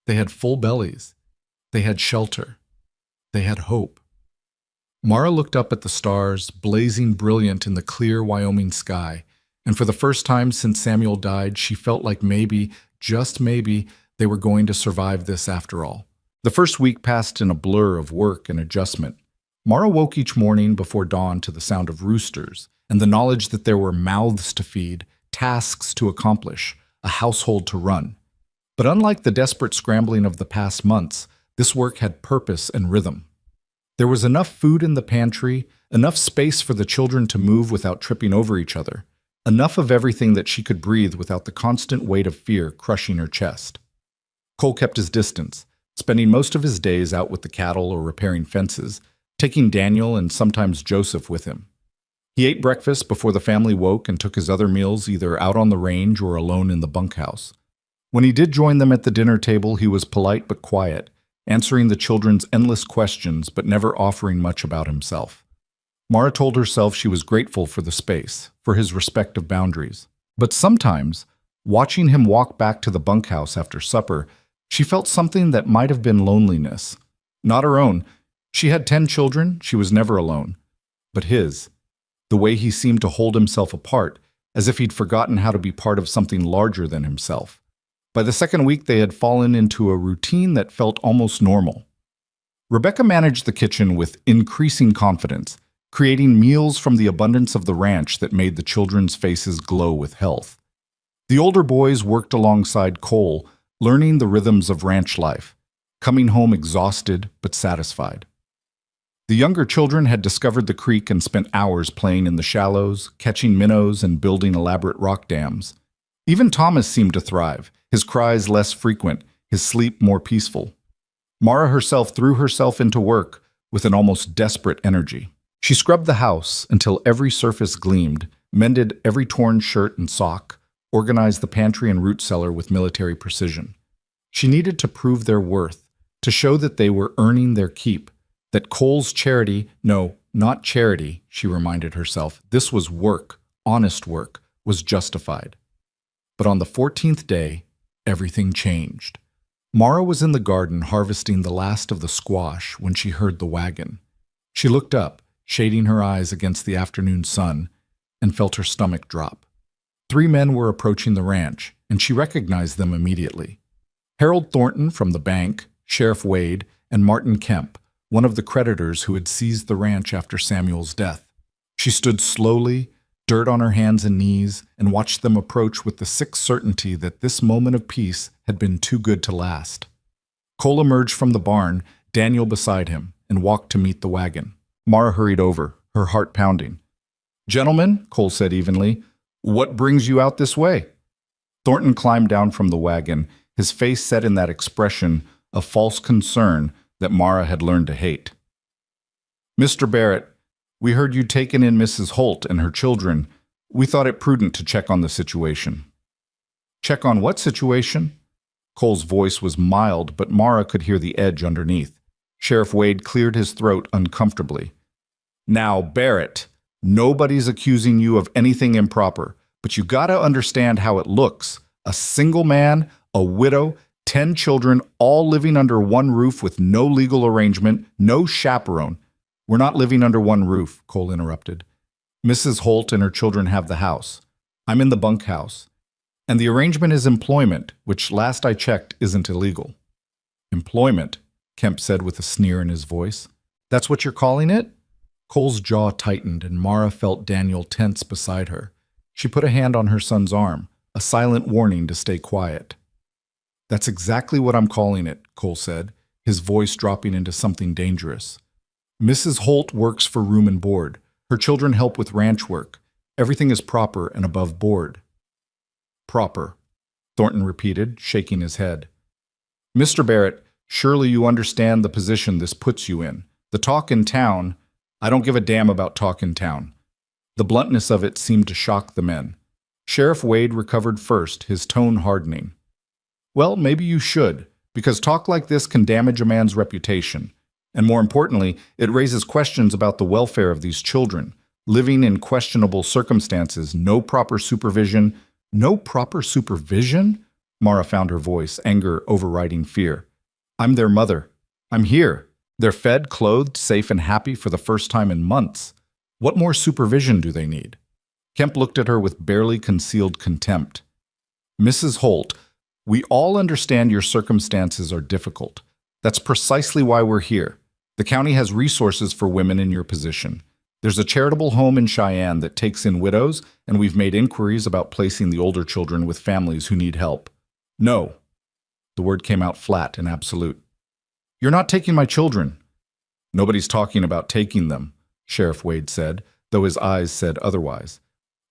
They had full bellies. They had shelter. They had hope. Mara looked up at the stars, blazing brilliant in the clear Wyoming sky, and for the first time since Samuel died, she felt like maybe, just maybe, they were going to survive this after all. The first week passed in a blur of work and adjustment. Mara woke each morning before dawn to the sound of roosters and the knowledge that there were mouths to feed, tasks to accomplish, a household to run. But unlike the desperate scrambling of the past months, this work had purpose and rhythm. There was enough food in the pantry, enough space for the children to move without tripping over each other, enough of everything that she could breathe without the constant weight of fear crushing her chest. Cole kept his distance, spending most of his days out with the cattle or repairing fences, taking Daniel and sometimes Joseph with him. He ate breakfast before the family woke and took his other meals either out on the range or alone in the bunkhouse. When he did join them at the dinner table, he was polite but quiet, answering the children's endless questions but never offering much about himself. Mara told herself she was grateful for the space, for his respect of boundaries. But sometimes, watching him walk back to the bunkhouse after supper, she felt something that might have been loneliness. Not her own. She had 10 children, she was never alone. But his. The way he seemed to hold himself apart, as if he'd forgotten how to be part of something larger than himself. By the second week, they had fallen into a routine that felt almost normal. Rebecca managed the kitchen with increasing confidence, creating meals from the abundance of the ranch that made the children's faces glow with health. The older boys worked alongside Cole, learning the rhythms of ranch life, coming home exhausted but satisfied. The younger children had discovered the creek and spent hours playing in the shallows, catching minnows and building elaborate rock dams. Even Thomas seemed to thrive, his cries less frequent, his sleep more peaceful. Mara herself threw herself into work with an almost desperate energy. She scrubbed the house until every surface gleamed, mended every torn shirt and sock, organized the pantry and root cellar with military precision. She needed to prove their worth, to show that they were earning their keep, that Cole's charity, no, not charity, she reminded herself, this was work, honest work, was justified. But on the 14th day, everything changed. Mara was in the garden harvesting the last of the squash when she heard the wagon. She looked up, shading her eyes against the afternoon sun, and felt her stomach drop. 3 men were approaching the ranch, and she recognized them immediately. Harold Thornton from the bank, Sheriff Wade, and Martin Kemp, one of the creditors who had seized the ranch after Samuel's death. She stood slowly, dirt on her hands and knees, and watched them approach with the sick certainty that this moment of peace had been too good to last. Cole emerged from the barn, Daniel beside him, and walked to meet the wagon. Mara hurried over, her heart pounding. "Gentlemen," Cole said evenly, "what brings you out this way?" Thornton climbed down from the wagon, his face set in that expression of false concern that Mara had learned to hate. "Mr. Barrett, we heard you'd taken in Mrs. Holt and her children. We thought it prudent to check on the situation." "Check on what situation?" Cole's voice was mild, but Mara could hear the edge underneath. Sheriff Wade cleared his throat uncomfortably. "Now, Barrett, nobody's accusing you of anything improper, but you gotta understand how it looks. A single man, a widow, 10 children, all living under one roof with no legal arrangement, no chaperone." "We're not living under one roof," Cole interrupted. "Mrs. Holt and her children have the house. I'm in the bunkhouse. And the arrangement is employment, which last I checked isn't illegal." "Employment?" Kemp said with a sneer in his voice. "That's what you're calling it?" Cole's jaw tightened and Mara felt Daniel tense beside her. She put a hand on her son's arm, a silent warning to stay quiet. "That's exactly what I'm calling it," Cole said, his voice dropping into something dangerous. "Mrs. Holt works for room and board. Her children help with ranch work. Everything is proper and above board." "Proper," Thornton repeated, shaking his head. "Mr. Barrett, surely you understand the position this puts you in. The talk in town—" "I don't give a damn about talk in town." The bluntness of it seemed to shock the men. Sheriff Wade recovered first, his tone hardening. "Well, maybe you should, because talk like this can damage a man's reputation. And more importantly, it raises questions about the welfare of these children, living in questionable circumstances, no proper supervision." "No proper supervision?" Mara found her voice, anger overriding fear. "I'm their mother. I'm here. They're fed, clothed, safe, and happy for the first time in months. What more supervision do they need?" Kemp looked at her with barely concealed contempt. "Mrs. Holt, we all understand your circumstances are difficult. That's precisely why we're here. The county has resources for women in your position. There's a charitable home in Cheyenne that takes in widows, and we've made inquiries about placing the older children with families who need help." "No." The word came out flat and absolute. "You're not taking my children." "Nobody's talking about taking them," Sheriff Wade said, though his eyes said otherwise.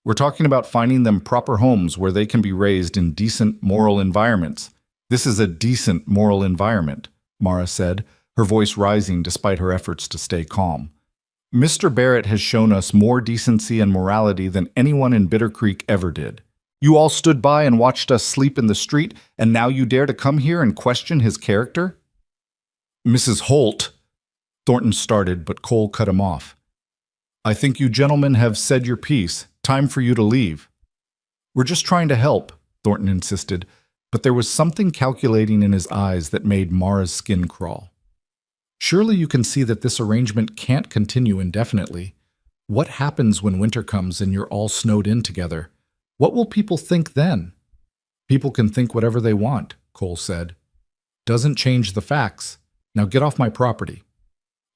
"We're talking about finding them proper homes where they can be raised in decent, moral environments." "This is a decent, moral environment," Mara said, her voice rising despite her efforts to stay calm. "Mr. Barrett has shown us more decency and morality than anyone in Bitter Creek ever did. You all stood by and watched us sleep in the street, and now you dare to come here and question his character?" "Mrs. Holt," Thornton started, but Cole cut him off. "I think you gentlemen have said your piece. Time for you to leave." "We're just trying to help," Thornton insisted, but there was something calculating in his eyes that made Mara's skin crawl. "Surely you can see that this arrangement can't continue indefinitely. What happens when winter comes and you're all snowed in together? What will people think then? People can think whatever they want, Cole said. Doesn't change the facts. Now get off my property.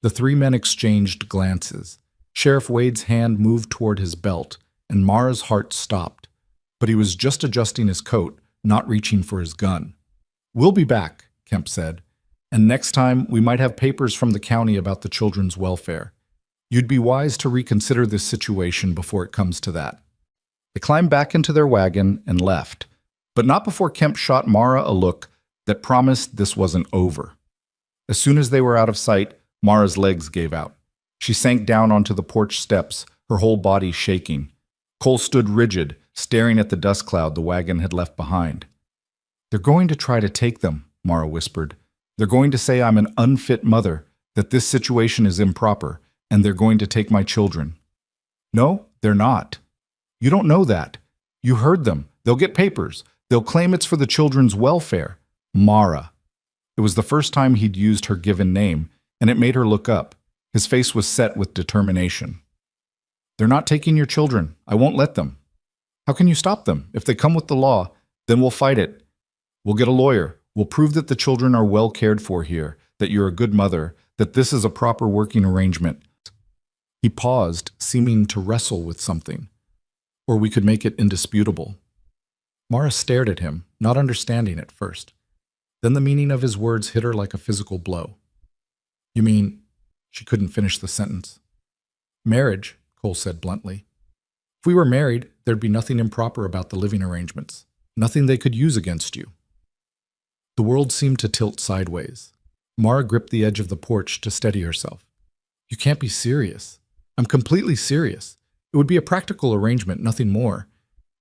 The three men exchanged glances. Sheriff Wade's hand moved toward his belt, and Mara's heart stopped. But he was just adjusting his coat, not reaching for his gun. We'll be back, Kemp said. And next time, we might have papers from the county about the children's welfare. You'd be wise to reconsider this situation before it comes to that. They climbed back into their wagon and left, but not before Kemp shot Mara a look that promised this wasn't over. As soon as they were out of sight, Mara's legs gave out. She sank down onto the porch steps, her whole body shaking. Cole stood rigid, staring at the dust cloud the wagon had left behind. They're going to try to take them, Mara whispered. They're going to say I'm an unfit mother, that this situation is improper, and they're going to take my children. No, they're not. You don't know that. You heard them. They'll get papers. They'll claim it's for the children's welfare. Mara. It was the first time he'd used her given name, and it made her look up. His face was set with determination. They're not taking your children. I won't let them. How can you stop them? If they come with the law, then we'll fight it. We'll get a lawyer. We'll prove that the children are well cared for here, that you're a good mother, that this is a proper working arrangement. He paused, seeming to wrestle with something. Or we could make it indisputable. Mara stared at him, not understanding at first. Then the meaning of his words hit her like a physical blow. You mean, she couldn't finish the sentence. Marriage, Cole said bluntly. If we were married, there'd be nothing improper about the living arrangements, nothing they could use against you. The world seemed to tilt sideways. Mara gripped the edge of the porch to steady herself. You can't be serious. I'm completely serious. It would be a practical arrangement, nothing more.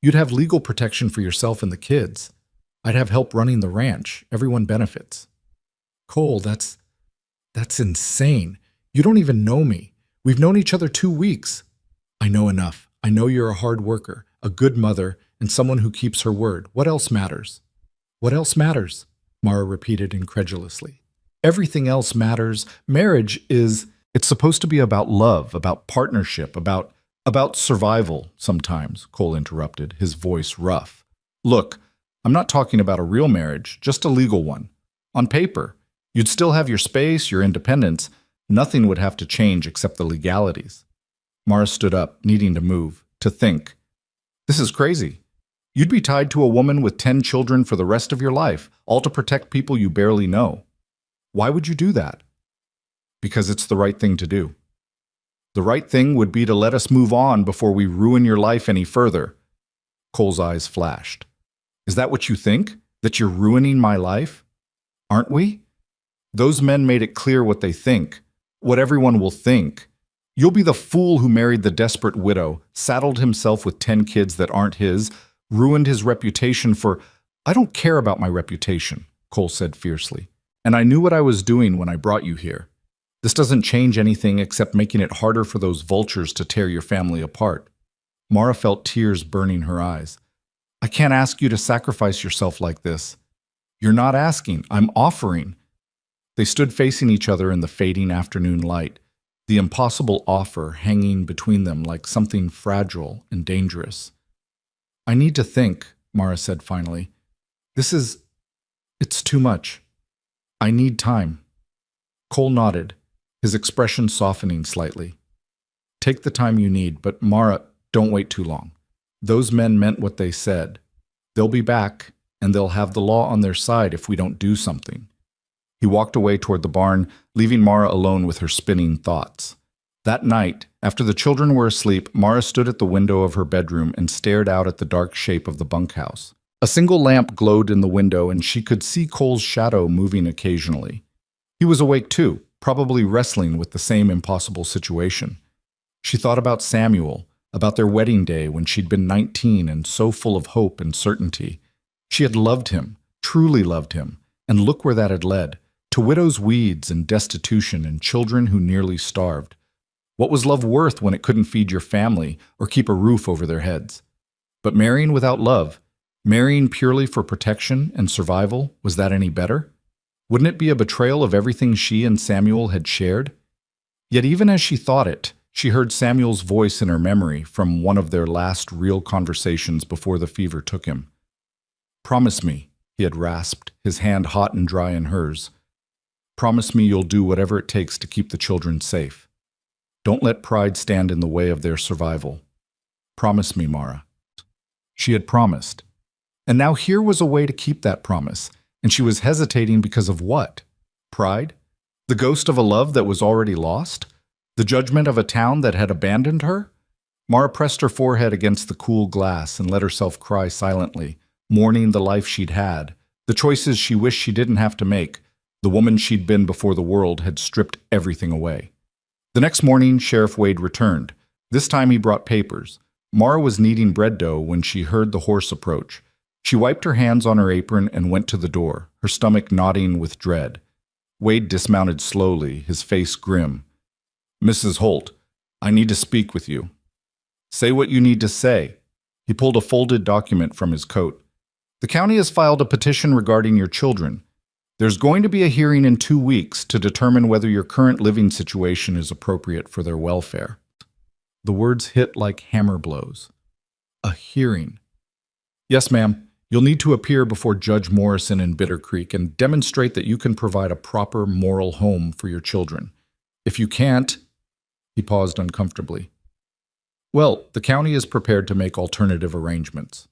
You'd have legal protection for yourself and the kids. I'd have help running the ranch. Everyone benefits. Cole, that's insane. You don't even know me. We've known each other 2 weeks. I know enough. I know you're a hard worker, a good mother, and someone who keeps her word. What else matters? What else matters? Mara repeated incredulously. Everything else matters. Marriage it's supposed to be about love, about partnership, about survival sometimes, Cole interrupted, his voice rough. Look, I'm not talking about a real marriage, just a legal one. On paper, you'd still have your space, your independence. Nothing would have to change except the legalities. Mara stood up, needing to move, to think. This is crazy. You'd be tied to a woman with 10 children for the rest of your life, all to protect people you barely know. Why would you do that? Because it's the right thing to do. The right thing would be to let us move on before we ruin your life any further. Cole's eyes flashed. Is that what you think? That you're ruining my life? Aren't we? Those men made it clear what they think, what everyone will think. You'll be the fool who married the desperate widow, saddled himself with 10 kids that aren't his, ruined his reputation for— I don't care about my reputation, Cole said fiercely. And I knew what I was doing when I brought you here. This doesn't change anything except making it harder for those vultures to tear your family apart. Mara felt tears burning her eyes. I can't ask you to sacrifice yourself like this. You're not asking, I'm offering. They stood facing each other in the fading afternoon light, the impossible offer hanging between them like something fragile and dangerous. I need to think, Mara said finally. It's too much. I need time. Cole nodded, his expression softening slightly. Take the time you need, but Mara, don't wait too long. Those men meant what they said. They'll be back, and they'll have the law on their side if we don't do something. He walked away toward the barn, leaving Mara alone with her spinning thoughts. That night, after the children were asleep, Mara stood at the window of her bedroom and stared out at the dark shape of the bunkhouse. A single lamp glowed in the window, and she could see Cole's shadow moving occasionally. He was awake too, probably wrestling with the same impossible situation. She thought about Samuel, about their wedding day when she'd been 19 and so full of hope and certainty. She had loved him, truly loved him, and look where that had led, to widow's weeds and destitution and children who nearly starved. What was love worth when it couldn't feed your family or keep a roof over their heads? But marrying without love, marrying purely for protection and survival, was that any better? Wouldn't it be a betrayal of everything she and Samuel had shared? Yet even as she thought it, She heard Samuel's voice in her memory from one of their last real conversations before the fever took him. "Promise me," he had rasped, his hand hot and dry in hers. "Promise me you'll do whatever it takes to keep the children safe. Don't let pride stand in the way of their survival. Promise me, Mara." She had promised. And now here was a way to keep that promise, and she was hesitating because of what? Pride? The ghost of a love that was already lost? The judgment of a town that had abandoned her? Mara pressed her forehead against the cool glass and let herself cry silently, mourning the life she'd had, the choices she wished she didn't have to make. The woman she'd been before the world had stripped everything away. The next morning, Sheriff Wade returned. This time he brought papers. Mara was kneading bread dough when she heard the horse approach. She wiped her hands on her apron and went to the door, her stomach knotting with dread. Wade dismounted slowly, his face grim. "Mrs. Holt, I need to speak with you." "Say what you need to say." He pulled a folded document from his coat. "The county has filed a petition regarding your children. There's going to be a hearing in 2 weeks to determine whether your current living situation is appropriate for their welfare." The words hit like hammer blows. A hearing. "Yes, ma'am. You'll need to appear before Judge Morrison in Bitter Creek and demonstrate that you can provide a proper moral home for your children. If you can't—" He paused uncomfortably. "Well, the county is prepared to make alternative arrangements."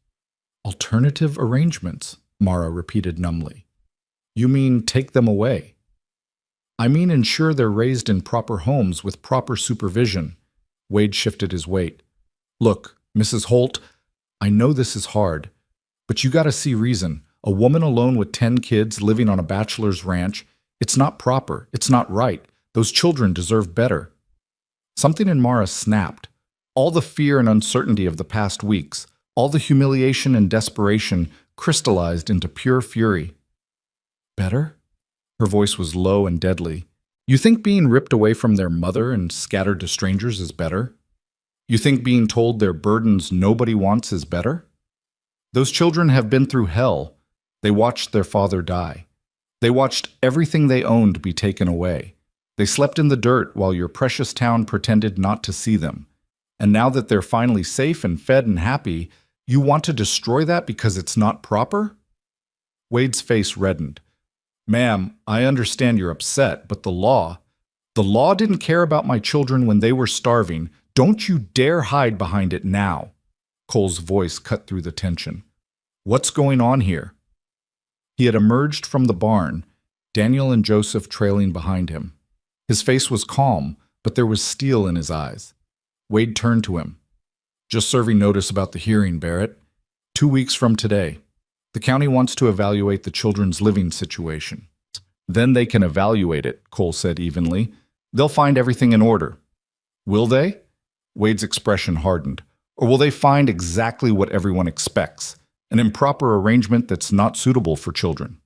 "Alternative arrangements?" Mara repeated numbly. "You mean take them away?" "I mean ensure they're raised in proper homes with proper supervision." Wade shifted his weight. "Look, Mrs. Holt, I know this is hard, but you gotta see reason. A woman alone with 10 kids living on a bachelor's ranch, it's not proper, it's not right. Those children deserve better." Something in Mara snapped. All the fear and uncertainty of the past weeks, all the humiliation and desperation crystallized into pure fury. "Better?" Her voice was low and deadly. "You think being ripped away from their mother and scattered to strangers is better? You think being told their burdens nobody wants is better? Those children have been through hell. They watched their father die. They watched everything they owned be taken away. They slept in the dirt while your precious town pretended not to see them. And now that they're finally safe and fed and happy, you want to destroy that because it's not proper?" Wade's face reddened. "Ma'am, I understand you're upset, but the law didn't care about my children when they were starving. Don't you dare hide behind it now." Cole's voice cut through the tension. "What's going on here?" He had emerged from the barn, Daniel and Joseph trailing behind him. His face was calm, but there was steel in his eyes. Wade turned to him. "Just serving notice about the hearing, Barrett. 2 weeks from today. The county wants to evaluate the children's living situation." "Then they can evaluate it," Cole said evenly. "They'll find everything in order." "Will they?" Wade's expression hardened. "Or will they find exactly what everyone expects, an improper arrangement that's not suitable for children?"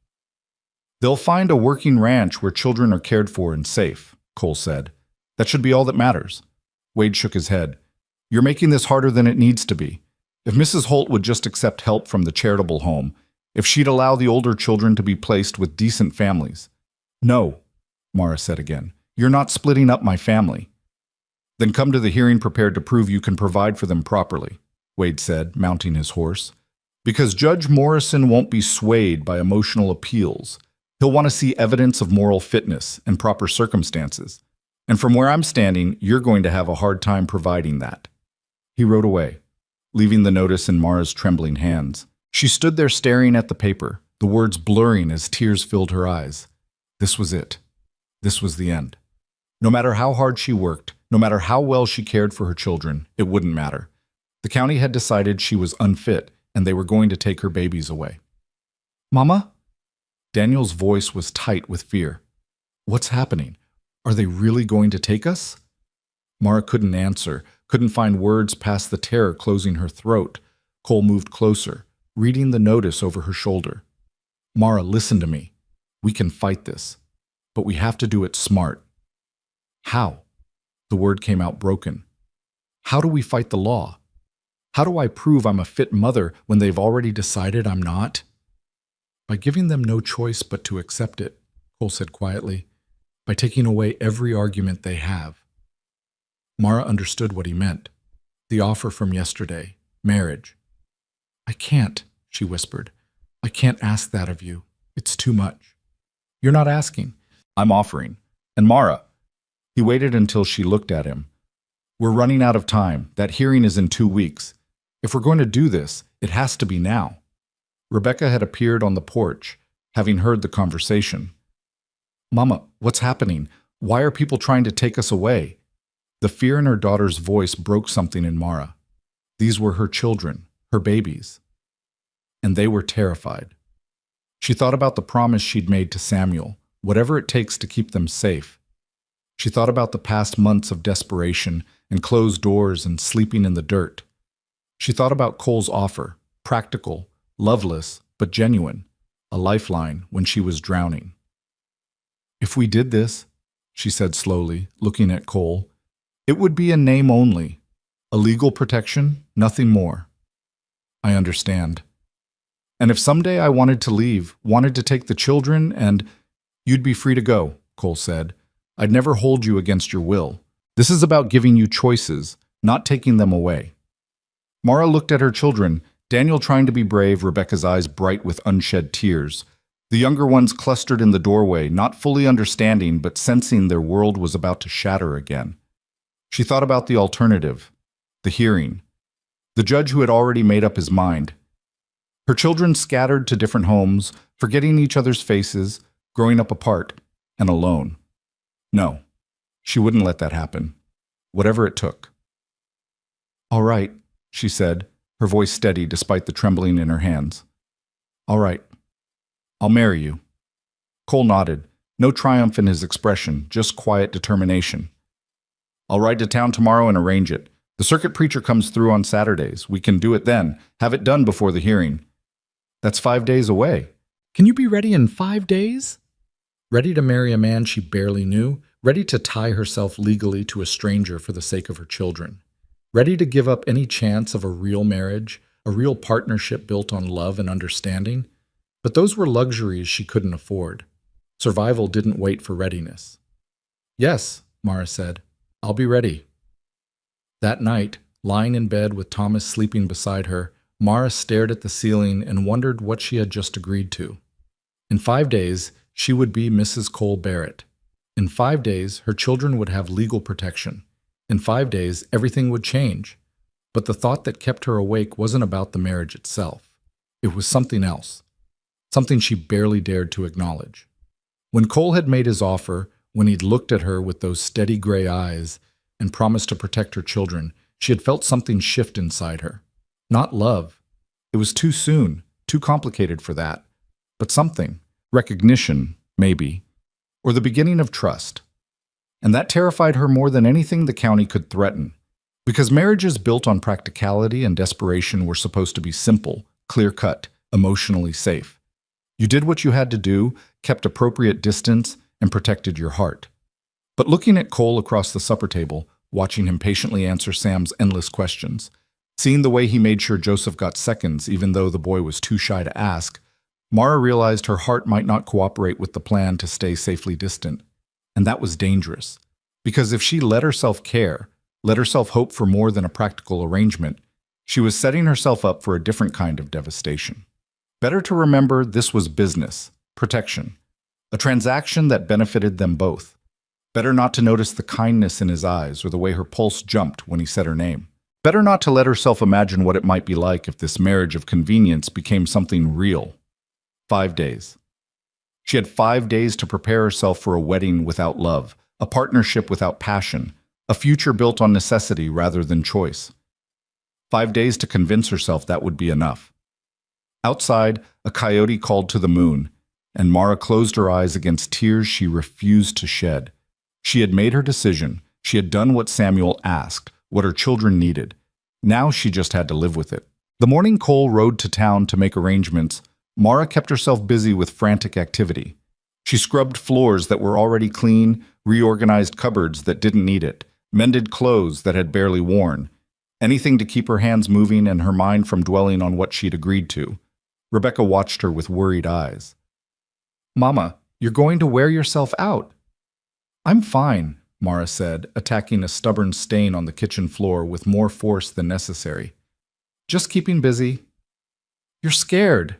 "They'll find a working ranch where children are cared for and safe," Cole said. "That should be all that matters." Wade shook his head. "You're making this harder than it needs to be. If Mrs. Holt would just accept help from the charitable home, if she'd allow the older children to be placed with decent families." "No," Mara said again. "You're not splitting up my family." "Then come to the hearing prepared to prove you can provide for them properly," Wade said, mounting his horse. "Because Judge Morrison won't be swayed by emotional appeals. He'll want to see evidence of moral fitness and proper circumstances. And from where I'm standing, you're going to have a hard time providing that." He rode away, leaving the notice in Mara's trembling hands. She stood there staring at the paper, the words blurring as tears filled her eyes. This was it. This was the end. No matter how hard she worked, no matter how well she cared for her children, it wouldn't matter. The county had decided she was unfit, and they were going to take her babies away. "Mama?" Daniel's voice was tight with fear. "What's happening? Are they really going to take us?" Mara couldn't answer, couldn't find words past the terror closing her throat. Cole moved closer, reading the notice over her shoulder. "Mara, listen to me. We can fight this, but we have to do it smart." "How?" The word came out broken. "How do we fight the law? How do I prove I'm a fit mother when they've already decided I'm not?" "By giving them no choice but to accept it," Cole said quietly. "By taking away every argument they have." Mara understood what he meant. The offer from yesterday, marriage. I can't, she whispered. I can't ask that of you. It's too much. You're not asking. I'm offering. And Mara. He waited until she looked at him. We're running out of time. That hearing is in 2 weeks. If we're going to do this, it has to be now. Rebecca had appeared on the porch, having heard the conversation. Mama, what's happening? Why are people trying to take us away? The fear in her daughter's voice broke something in Mara. These were her children, her babies. And they were terrified. She thought about the promise she'd made to Samuel, whatever it takes to keep them safe. She thought about the past months of desperation and closed doors and sleeping in the dirt. She thought about Cole's offer, practical, loveless, but genuine, a lifeline when she was drowning. If we did this, she said slowly, looking at Cole, it would be a name only, a legal protection, nothing more. I understand. And if someday I wanted to leave, wanted to take the children, and you'd be free to go, Cole said. I'd never hold you against your will. This is about giving you choices, not taking them away. Mara looked at her children, Daniel trying to be brave, Rebecca's eyes bright with unshed tears. The younger ones clustered in the doorway, not fully understanding but sensing their world was about to shatter again. She thought about the alternative, the hearing, the judge who had already made up his mind. Her children scattered to different homes, forgetting each other's faces, growing up apart and alone. No, she wouldn't let that happen, whatever it took. All right, she said, her voice steady despite the trembling in her hands. All right, I'll marry you. Cole nodded, no triumph in his expression, just quiet determination. I'll ride to town tomorrow and arrange it. The circuit preacher comes through on Saturdays. We can do it then, have it done before the hearing. That's 5 days away. Can you be ready in 5 days? Ready to marry a man she barely knew, ready to tie herself legally to a stranger for the sake of her children, ready to give up any chance of a real marriage, a real partnership built on love and understanding. But those were luxuries she couldn't afford. Survival didn't wait for readiness. Yes, Mara said, I'll be ready. That night, lying in bed with Thomas sleeping beside her, Mara stared at the ceiling and wondered what she had just agreed to. In 5 days, she would be Mrs. Cole Barrett. In 5 days, her children would have legal protection. In 5 days, everything would change. But the thought that kept her awake wasn't about the marriage itself. It was something else, something she barely dared to acknowledge. When Cole had made his offer, when he'd looked at her with those steady gray eyes and promised to protect her children, she had felt something shift inside her. Not love. It was too soon, too complicated for that. But something. Recognition, maybe. Or the beginning of trust. And that terrified her more than anything the county could threaten. Because marriages built on practicality and desperation were supposed to be simple, clear-cut, emotionally safe. You did what you had to do, kept appropriate distance, and protected your heart. But looking at Cole across the supper table, watching him patiently answer Sam's endless questions, seeing the way he made sure Joseph got seconds even though the boy was too shy to ask, Mara realized her heart might not cooperate with the plan to stay safely distant. And that was dangerous. Because if she let herself care, let herself hope for more than a practical arrangement, she was setting herself up for a different kind of devastation. Better to remember this was business, protection, a transaction that benefited them both. Better not to notice the kindness in his eyes or the way her pulse jumped when he said her name. Better not to let herself imagine what it might be like if this marriage of convenience became something real. 5 days. She had 5 days to prepare herself for a wedding without love, a partnership without passion, a future built on necessity rather than choice. 5 days to convince herself that would be enough. Outside, a coyote called to the moon, and Mara closed her eyes against tears she refused to shed. She had made her decision. She had done what Samuel asked, what her children needed. Now she just had to live with it. The morning Cole rode to town to make arrangements, Mara kept herself busy with frantic activity. She scrubbed floors that were already clean, reorganized cupboards that didn't need it, mended clothes that had barely worn. Anything to keep her hands moving and her mind from dwelling on what she'd agreed to. Rebecca watched her with worried eyes. Mama, you're going to wear yourself out. I'm fine, Mara said, attacking a stubborn stain on the kitchen floor with more force than necessary. Just keeping busy. You're scared.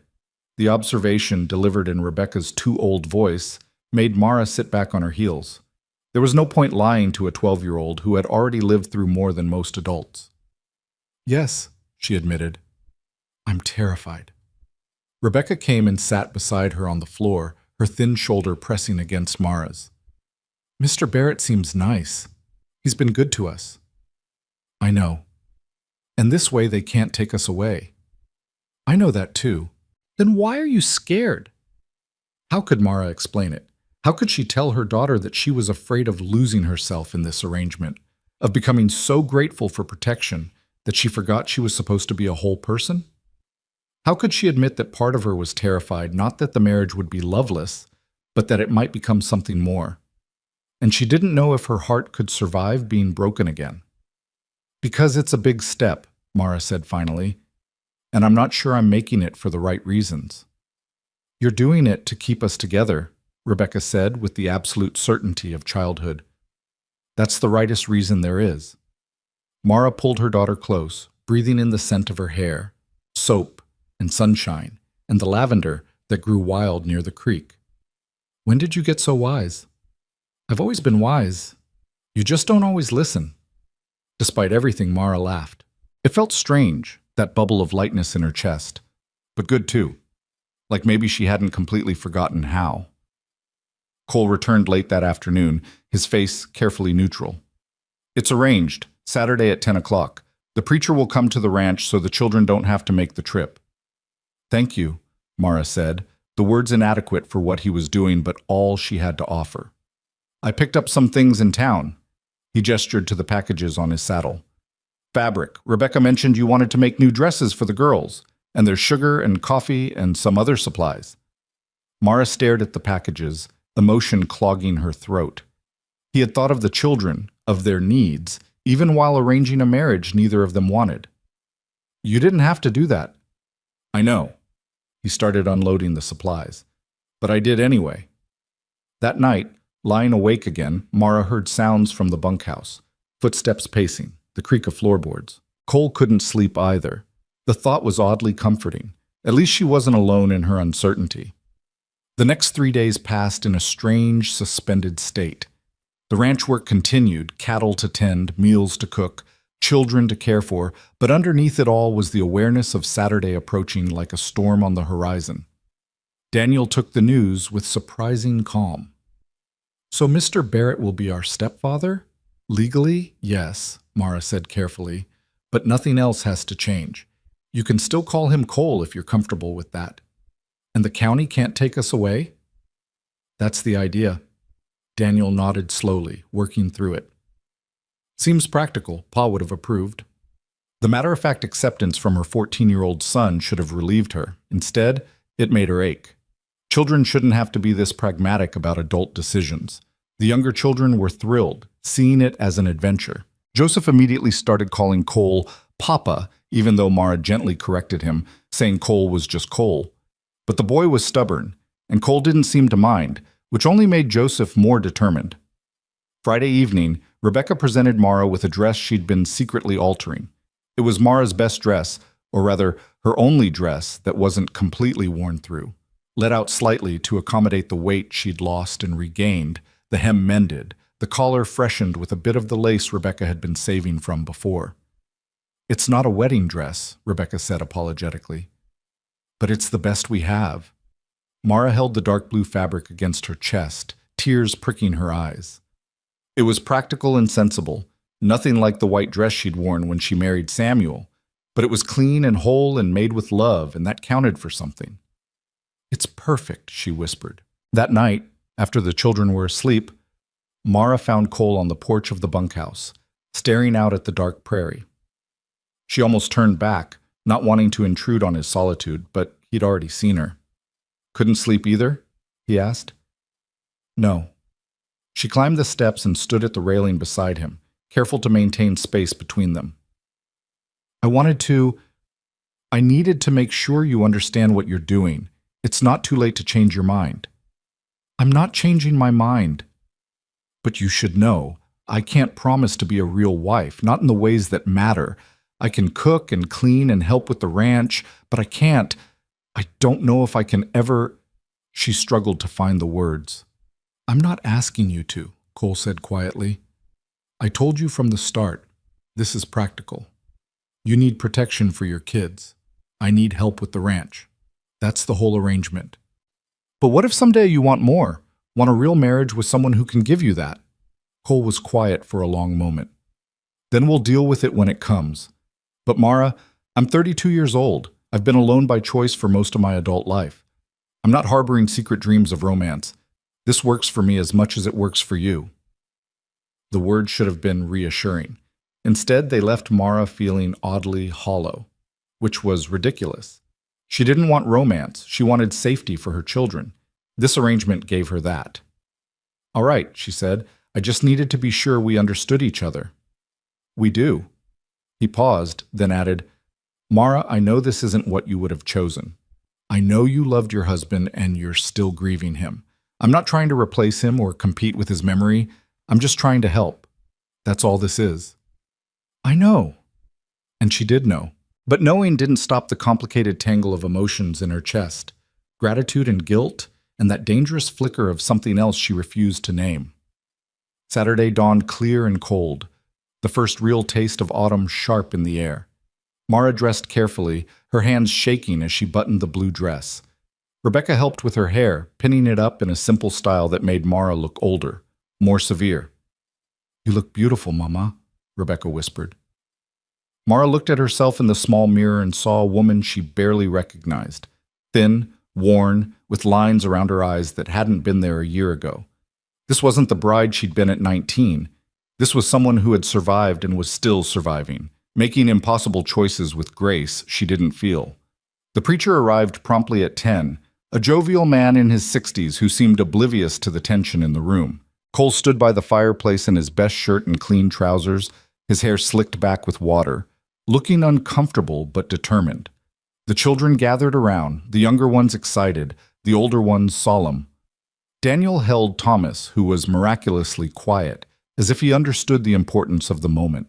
The observation, delivered in Rebecca's too-old voice, made Mara sit back on her heels. There was no point lying to a 12-year-old who had already lived through more than most adults. Yes, she admitted. I'm terrified. Rebecca came and sat beside her on the floor, her thin shoulder pressing against Mara's. Mr. Barrett seems nice. He's been good to us. I know. And this way they can't take us away. I know that too. Then why are you scared? How could Mara explain it? How could she tell her daughter that she was afraid of losing herself in this arrangement, of becoming so grateful for protection that she forgot she was supposed to be a whole person? How could she admit that part of her was terrified not that the marriage would be loveless, but that it might become something more? And she didn't know if her heart could survive being broken again. Because it's a big step, Mara said finally, and I'm not sure I'm making it for the right reasons. You're doing it to keep us together, Rebecca said with the absolute certainty of childhood. That's the rightest reason there is. Mara pulled her daughter close, breathing in the scent of her hair, soap, and sunshine, and the lavender that grew wild near the creek. When did you get so wise? I've always been wise. You just don't always listen. Despite everything, Mara laughed. It felt strange, that bubble of lightness in her chest, but good too. Like maybe she hadn't completely forgotten how. Cole returned late that afternoon, his face carefully neutral. It's arranged, Saturday at 10 o'clock. The preacher will come to the ranch so the children don't have to make the trip. Thank you, Mara said, the words inadequate for what he was doing but all she had to offer. I picked up some things in town. He gestured to the packages on his saddle. Fabric. Rebecca mentioned you wanted to make new dresses for the girls, and there's sugar and coffee and some other supplies. Mara stared at the packages, emotion clogging her throat. He had thought of the children, of their needs, even while arranging a marriage neither of them wanted. You didn't have to do that. I know. He started unloading the supplies. But I did anyway. That night, lying awake again, Mara heard sounds from the bunkhouse, footsteps pacing, the creak of floorboards. Cole couldn't sleep either. The thought was oddly comforting. At least she wasn't alone in her uncertainty. The next 3 days passed in a strange, suspended state. The ranch work continued, cattle to tend, meals to cook, children to care for, but underneath it all was the awareness of Saturday approaching like a storm on the horizon. Daniel took the news with surprising calm. So Mr. Barrett will be our stepfather? Legally, yes, Mara said carefully, but nothing else has to change. You can still call him Cole if you're comfortable with that. And the county can't take us away? That's the idea. Daniel nodded slowly, working through it. Seems practical, Pa would have approved. The matter-of-fact acceptance from her 14-year-old son should have relieved her. Instead, it made her ache. Children shouldn't have to be this pragmatic about adult decisions. The younger children were thrilled, seeing it as an adventure. Joseph immediately started calling Cole Papa, even though Mara gently corrected him, saying Cole was just Cole. But the boy was stubborn, and Cole didn't seem to mind, which only made Joseph more determined. Friday evening, Rebecca presented Mara with a dress she'd been secretly altering. It was Mara's best dress, or rather, her only dress that wasn't completely worn through. Let out slightly to accommodate the weight she'd lost and regained, the hem mended, the collar freshened with a bit of the lace Rebecca had been saving from before. It's not a wedding dress, Rebecca said apologetically. But it's the best we have. Mara held the dark blue fabric against her chest, tears pricking her eyes. It was practical and sensible, nothing like the white dress she'd worn when she married Samuel, but it was clean and whole and made with love, and that counted for something. It's perfect, she whispered. That night, after the children were asleep, Mara found Cole on the porch of the bunkhouse, staring out at the dark prairie. She almost turned back, not wanting to intrude on his solitude, but he'd already seen her. Couldn't sleep either? He asked. No. She climbed the steps and stood at the railing beside him, careful to maintain space between them. I needed to make sure you understand what you're doing. It's not too late to change your mind. I'm not changing my mind. But you should know, I can't promise to be a real wife, not in the ways that matter. I can cook and clean and help with the ranch, but I don't know if I can ever. She struggled to find the words. I'm not asking you to, Cole said quietly. I told you from the start, this is practical. You need protection for your kids. I need help with the ranch. That's the whole arrangement. But what if someday you want more? Want a real marriage with someone who can give you that? Cole was quiet for a long moment. Then we'll deal with it when it comes. But Mara, I'm 32 years old. I've been alone by choice for most of my adult life. I'm not harboring secret dreams of romance. This works for me as much as it works for you. The words should have been reassuring. Instead, they left Mara feeling oddly hollow, which was ridiculous. She didn't want romance. She wanted safety for her children. This arrangement gave her that. All right, she said. I just needed to be sure we understood each other. We do. He paused, then added, Mara, I know this isn't what you would have chosen. I know you loved your husband and you're still grieving him. I'm not trying to replace him or compete with his memory. I'm just trying to help. That's all this is. I know. And she did know. But knowing didn't stop the complicated tangle of emotions in her chest. Gratitude and guilt, and that dangerous flicker of something else she refused to name. Saturday dawned clear and cold, the first real taste of autumn sharp in the air. Mara dressed carefully, her hands shaking as she buttoned the blue dress. Rebecca helped with her hair, pinning it up in a simple style that made Mara look older, more severe. You look beautiful, Mama, Rebecca whispered. Mara looked at herself in the small mirror and saw a woman she barely recognized, thin, worn, with lines around her eyes that hadn't been there a year ago. This wasn't the bride she'd been at 19. This was someone who had survived and was still surviving, making impossible choices with grace she didn't feel. The preacher arrived promptly at 10, a jovial man in his 60s who seemed oblivious to the tension in the room. Cole stood by the fireplace in his best shirt and clean trousers, his hair slicked back with water, looking uncomfortable but determined. The children gathered around, the younger ones excited, the older ones solemn. Daniel held Thomas, who was miraculously quiet, as if he understood the importance of the moment.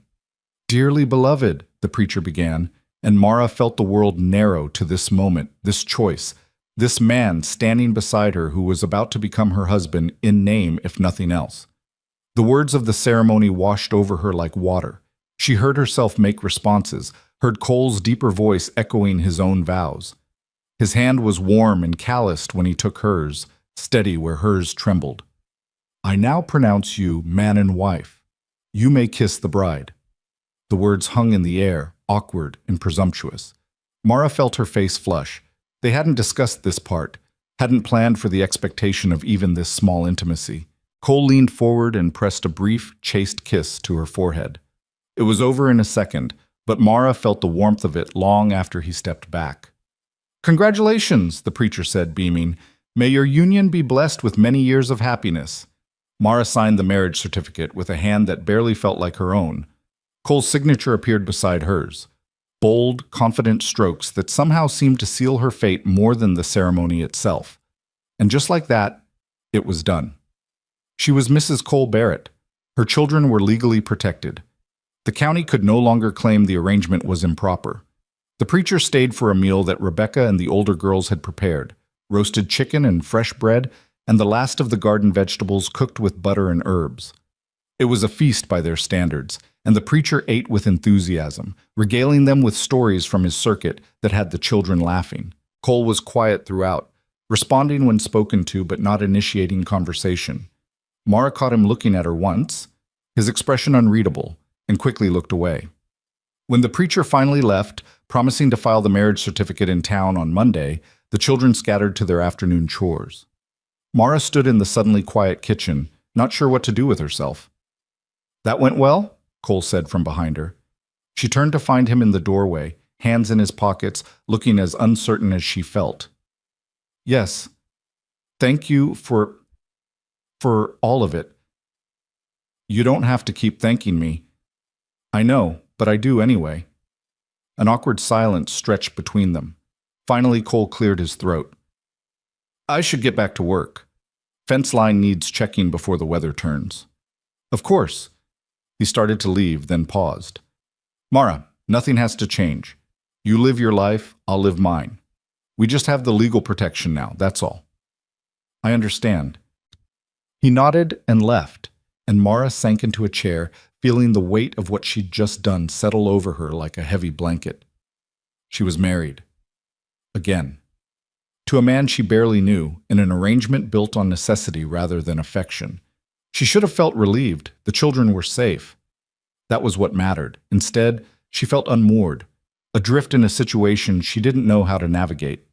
Dearly beloved, the preacher began, and Mara felt the world narrow to this moment, this choice, this man standing beside her who was about to become her husband in name if nothing else. The words of the ceremony washed over her like water. She heard herself make responses, heard Cole's deeper voice echoing his own vows. His hand was warm and calloused when he took hers, steady where hers trembled. I now pronounce you man and wife. You may kiss the bride. The words hung in the air, awkward and presumptuous. Mara felt her face flush. They hadn't discussed this part, hadn't planned for the expectation of even this small intimacy. Cole leaned forward and pressed a brief, chaste kiss to her forehead. It was over in a second, but Mara felt the warmth of it long after he stepped back. Congratulations, the preacher said, beaming. May your union be blessed with many years of happiness. Mara signed the marriage certificate with a hand that barely felt like her own. Cole's signature appeared beside hers. Bold, confident strokes that somehow seemed to seal her fate more than the ceremony itself. And just like that, it was done. She was Mrs. Cole Barrett. Her children were legally protected. The county could no longer claim the arrangement was improper. The preacher stayed for a meal that Rebecca and the older girls had prepared, roasted chicken and fresh bread, and the last of the garden vegetables cooked with butter and herbs. It was a feast by their standards, and the preacher ate with enthusiasm, regaling them with stories from his circuit that had the children laughing. Cole was quiet throughout, responding when spoken to but not initiating conversation. Mara caught him looking at her once, his expression unreadable, and quickly looked away. When the preacher finally left, promising to file the marriage certificate in town on Monday, the children scattered to their afternoon chores. Mara stood in the suddenly quiet kitchen, not sure what to do with herself. That went well? Cole said from behind her. She turned to find him in the doorway, hands in his pockets, looking as uncertain as she felt. Yes. Thank you for all of it. You don't have to keep thanking me. I know, but I do anyway. An awkward silence stretched between them. Finally, Cole cleared his throat. I should get back to work. Fence line needs checking before the weather turns. Of course. He started to leave, then paused. Mara, nothing has to change. You live your life, I'll live mine. We just have the legal protection now, that's all. I understand. He nodded and left, and Mara sank into a chair, feeling the weight of what she'd just done settle over her like a heavy blanket. She was married. Again. To a man she barely knew, in an arrangement built on necessity rather than affection. She should have felt relieved. The children were safe. That was what mattered. Instead, she felt unmoored, adrift in a situation she didn't know how to navigate.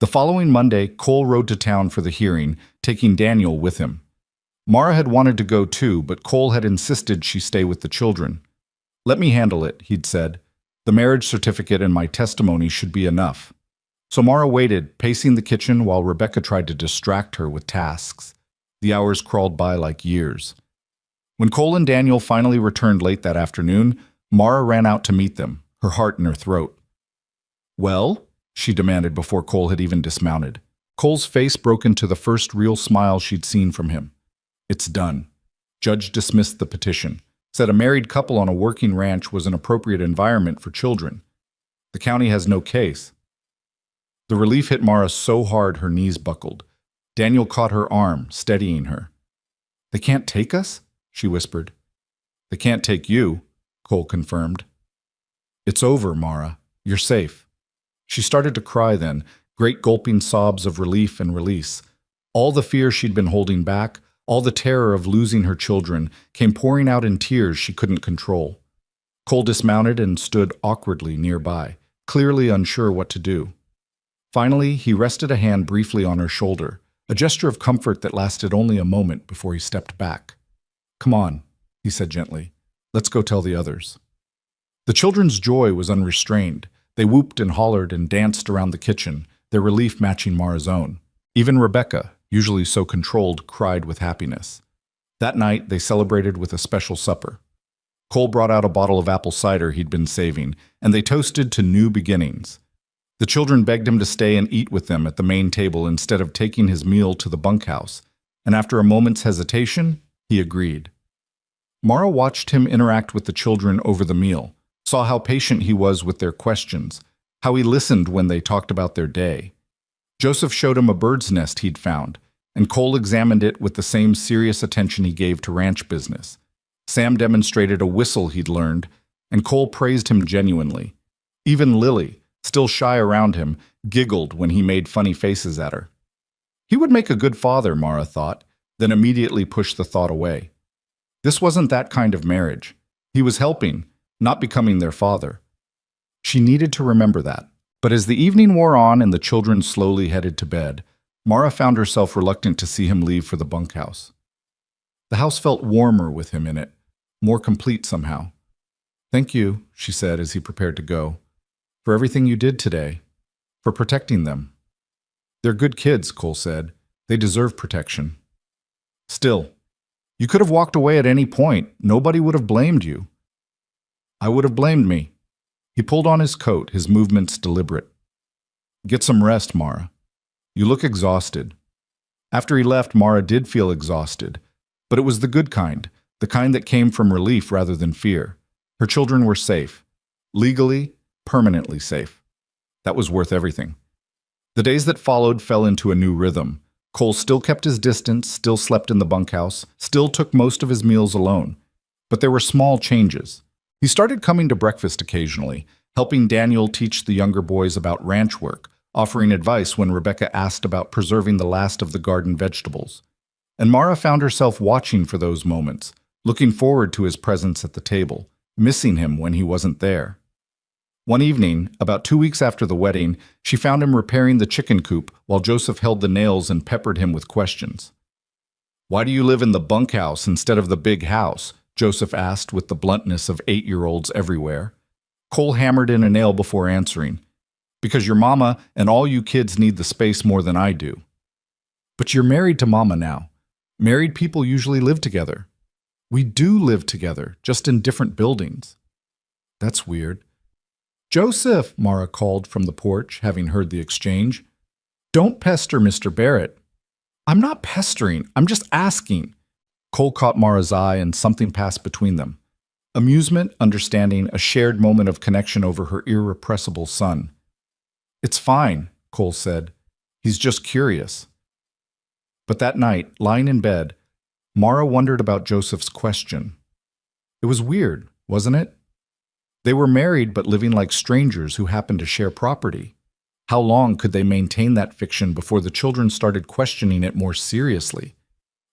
The following Monday, Cole rode to town for the hearing, taking Daniel with him. Mara had wanted to go too, but Cole had insisted she stay with the children. Let me handle it, he'd said. The marriage certificate and my testimony should be enough. So Mara waited, pacing the kitchen while Rebecca tried to distract her with tasks. The hours crawled by like years. When Cole and Daniel finally returned late that afternoon, Mara ran out to meet them, her heart in her throat. Well? She demanded before Cole had even dismounted. Cole's face broke into the first real smile she'd seen from him. It's done. Judge dismissed the petition, said a married couple on a working ranch was an appropriate environment for children. The county has no case. The relief hit Mara so hard her knees buckled. Daniel caught her arm, steadying her. They can't take us? She whispered. They can't take you, Cole confirmed. It's over, Mara. You're safe. She started to cry then, great gulping sobs of relief and release. All the fear she'd been holding back, all the terror of losing her children, came pouring out in tears she couldn't control. Cole dismounted and stood awkwardly nearby, clearly unsure what to do. Finally, he rested a hand briefly on her shoulder, a gesture of comfort that lasted only a moment before he stepped back. Come on, he said gently. Let's go tell the others. The children's joy was unrestrained. They whooped and hollered and danced around the kitchen, their relief matching Mara's own. Even Rebecca, usually so controlled, cried with happiness. That night, they celebrated with a special supper. Cole brought out a bottle of apple cider he'd been saving, and they toasted to new beginnings. The children begged him to stay and eat with them at the main table instead of taking his meal to the bunkhouse, and after a moment's hesitation, he agreed. Mara watched him interact with the children over the meal, saw how patient he was with their questions, how he listened when they talked about their day. Joseph showed him a bird's nest he'd found, and Cole examined it with the same serious attention he gave to ranch business. Sam demonstrated a whistle he'd learned, and Cole praised him genuinely. Even Lily, still shy around him, giggled when he made funny faces at her. He would make a good father, Mara thought, then immediately pushed the thought away. This wasn't that kind of marriage. He was helping, not becoming their father. She needed to remember that. But as the evening wore on and the children slowly headed to bed, Mara found herself reluctant to see him leave for the bunkhouse. The house felt warmer with him in it, more complete somehow. Thank you, she said as he prepared to go, for everything you did today, for protecting them. They're good kids, Cole said. They deserve protection. Still, you could have walked away at any point. Nobody would have blamed you. I would have blamed me. He pulled on his coat, his movements deliberate. Get some rest, Mara. You look exhausted. After he left, Mara did feel exhausted, but it was the good kind, the kind that came from relief rather than fear. Her children were safe. Legally, permanently safe. That was worth everything. The days that followed fell into a new rhythm. Cole still kept his distance, still slept in the bunkhouse, still took most of his meals alone. But there were small changes. He started coming to breakfast occasionally, helping Daniel teach the younger boys about ranch work, offering advice when Rebecca asked about preserving the last of the garden vegetables. And Mara found herself watching for those moments, looking forward to his presence at the table, missing him when he wasn't there. One evening, about 2 weeks after the wedding, she found him repairing the chicken coop while Joseph held the nails and peppered him with questions. "Why do you live in the bunkhouse instead of the big house?" Joseph asked with the bluntness of 8-year-olds everywhere. Cole hammered in a nail before answering. "Because your mama and all you kids need the space more than I do." "But you're married to Mama now. Married people usually live together." "We do live together, just in different buildings." "That's weird." "Joseph," Mara called from the porch, having heard the exchange. "Don't pester Mr. Barrett." "I'm not pestering, I'm just asking." Cole caught Mara's eye and something passed between them. Amusement, understanding, a shared moment of connection over her irrepressible son. "It's fine," Cole said. "He's just curious." But that night, lying in bed, Mara wondered about Joseph's question. It was weird, wasn't it? They were married but living like strangers who happened to share property. How long could they maintain that fiction before the children started questioning it more seriously?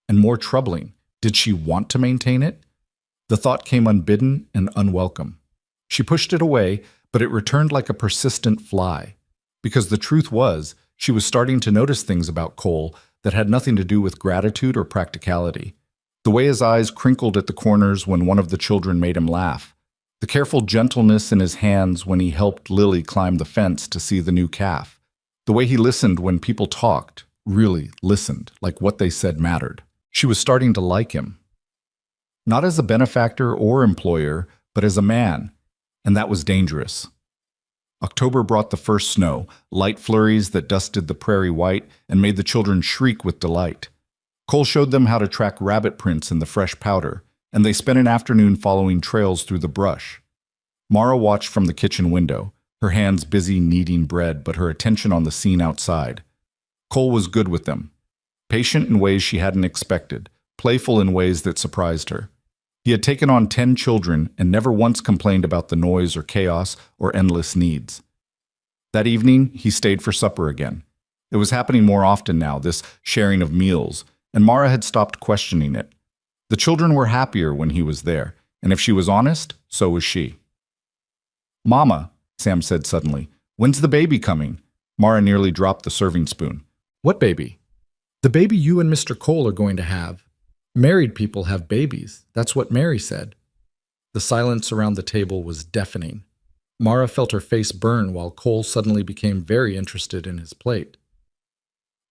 And more troubling, did she want to maintain it? The thought came unbidden and unwelcome. She pushed it away, but it returned like a persistent fly. Because the truth was, she was starting to notice things about Cole that had nothing to do with gratitude or practicality. The way his eyes crinkled at the corners when one of the children made him laugh. The careful gentleness in his hands when he helped Lily climb the fence to see the new calf. The way he listened when people talked, really listened, like what they said mattered. She was starting to like him. Not as a benefactor or employer, but as a man, and that was dangerous. October brought the first snow, light flurries that dusted the prairie white and made the children shriek with delight. Cole showed them how to track rabbit prints in the fresh powder, and they spent an afternoon following trails through the brush. Mara watched from the kitchen window, her hands busy kneading bread but her attention on the scene outside. Cole was good with them, patient in ways she hadn't expected, playful in ways that surprised her. He had taken on 10 children and never once complained about the noise or chaos or endless needs. That evening, he stayed for supper again. It was happening more often now, this sharing of meals, and Mara had stopped questioning it. The children were happier when he was there, and if she was honest, so was she. "Mama," Sam said suddenly, "when's the baby coming?" Mara nearly dropped the serving spoon. "What baby?" "The baby you and Mr. Cole are going to have. Married people have babies. That's what Mary said." The silence around the table was deafening. Mara felt her face burn while Cole suddenly became very interested in his plate.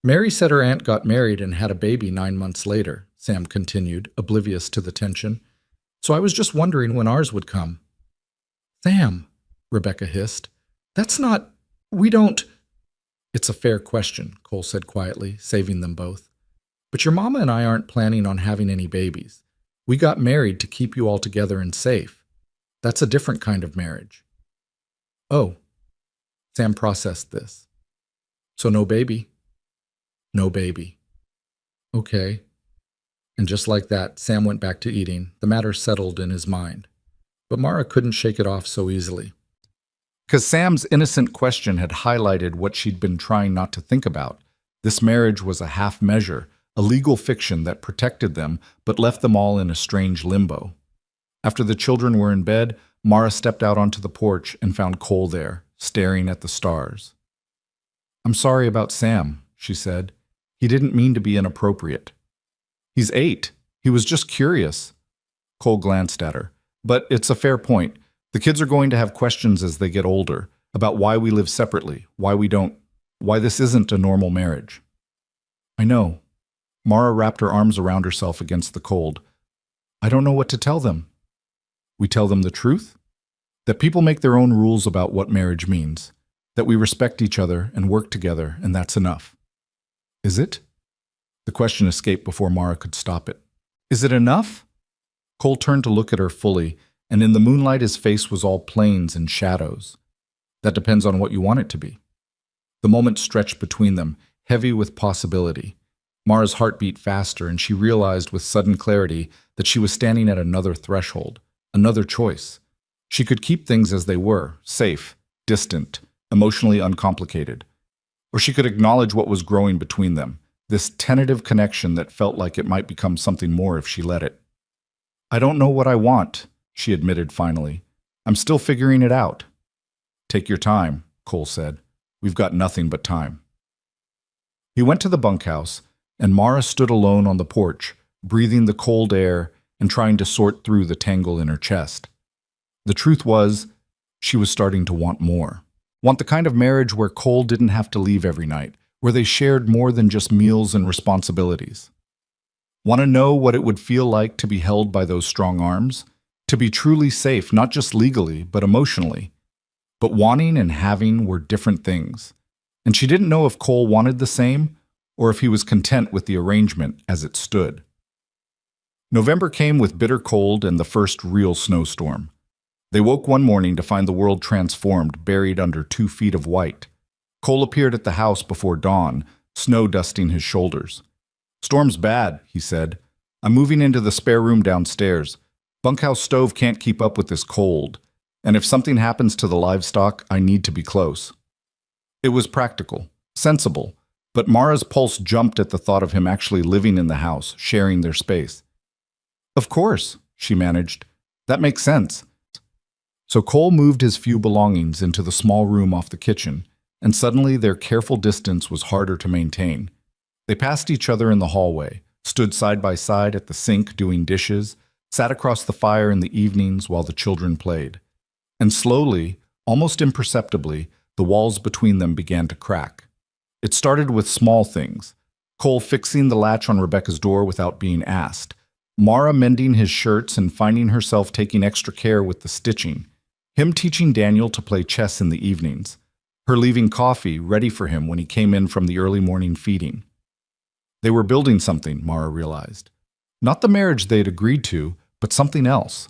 "Mary said her aunt got married and had a baby 9 months later," Sam continued, oblivious to the tension. "So I was just wondering when ours would come." "Sam," Rebecca hissed, "that's not... we don't..." "It's a fair question," Cole said quietly, saving them both. "But your mama and I aren't planning on having any babies. We got married to keep you all together and safe. That's a different kind of marriage." "Oh." Sam processed this. "So no baby?" "No baby." "Okay." And just like that, Sam went back to eating, the matter settled in his mind. But Mara couldn't shake it off so easily. Because Sam's innocent question had highlighted what she'd been trying not to think about. This marriage was a half measure, a legal fiction that protected them but left them all in a strange limbo. After the children were in bed, Mara stepped out onto the porch and found Cole there, staring at the stars. "I'm sorry about Sam," she said. "He didn't mean to be inappropriate." "He's 8. He was just curious." Cole glanced at her. "But it's a fair point. The kids are going to have questions as they get older about why we live separately, why this isn't a normal marriage." "I know." Mara wrapped her arms around herself against the cold. "I don't know what to tell them." "We tell them the truth? That people make their own rules about what marriage means. That we respect each other and work together, and that's enough." "Is it?" The question escaped before Mara could stop it. "Is it enough?" Cole turned to look at her fully, and in the moonlight his face was all planes and shadows. "That depends on what you want it to be." The moment stretched between them, heavy with possibility. Mara's heart beat faster, and she realized with sudden clarity that she was standing at another threshold, another choice. She could keep things as they were, safe, distant, emotionally uncomplicated. Or she could acknowledge what was growing between them, this tentative connection that felt like it might become something more if she let it. "I don't know what I want," she admitted finally. "I'm still figuring it out." "Take your time," Cole said. "We've got nothing but time." He went to the bunkhouse, and Mara stood alone on the porch, breathing the cold air and trying to sort through the tangle in her chest. The truth was, she was starting to want more. Want the kind of marriage where Cole didn't have to leave every night, where they shared more than just meals and responsibilities. Want to know what it would feel like to be held by those strong arms? To be truly safe, not just legally, but emotionally. But wanting and having were different things. And she didn't know if Cole wanted the same, or if he was content with the arrangement as it stood. November came with bitter cold and the first real snowstorm. They woke one morning to find the world transformed, buried under 2 feet of white. Cole appeared at the house before dawn, snow dusting his shoulders. "Storm's bad," he said. "I'm moving into the spare room downstairs. Bunkhouse stove can't keep up with this cold, and if something happens to the livestock, I need to be close." It was practical, sensible, but Mara's pulse jumped at the thought of him actually living in the house, sharing their space. "Of course," she managed. "That makes sense." So Cole moved his few belongings into the small room off the kitchen, and suddenly their careful distance was harder to maintain. They passed each other in the hallway, stood side by side at the sink doing dishes, sat across the fire in the evenings while the children played. And slowly, almost imperceptibly, the walls between them began to crack. It started with small things. Cole fixing the latch on Rebecca's door without being asked, Mara mending his shirts and finding herself taking extra care with the stitching, him teaching Daniel to play chess in the evenings, her leaving coffee ready for him when he came in from the early morning feeding. They were building something, Mara realized. Not the marriage they'd agreed to, but something else.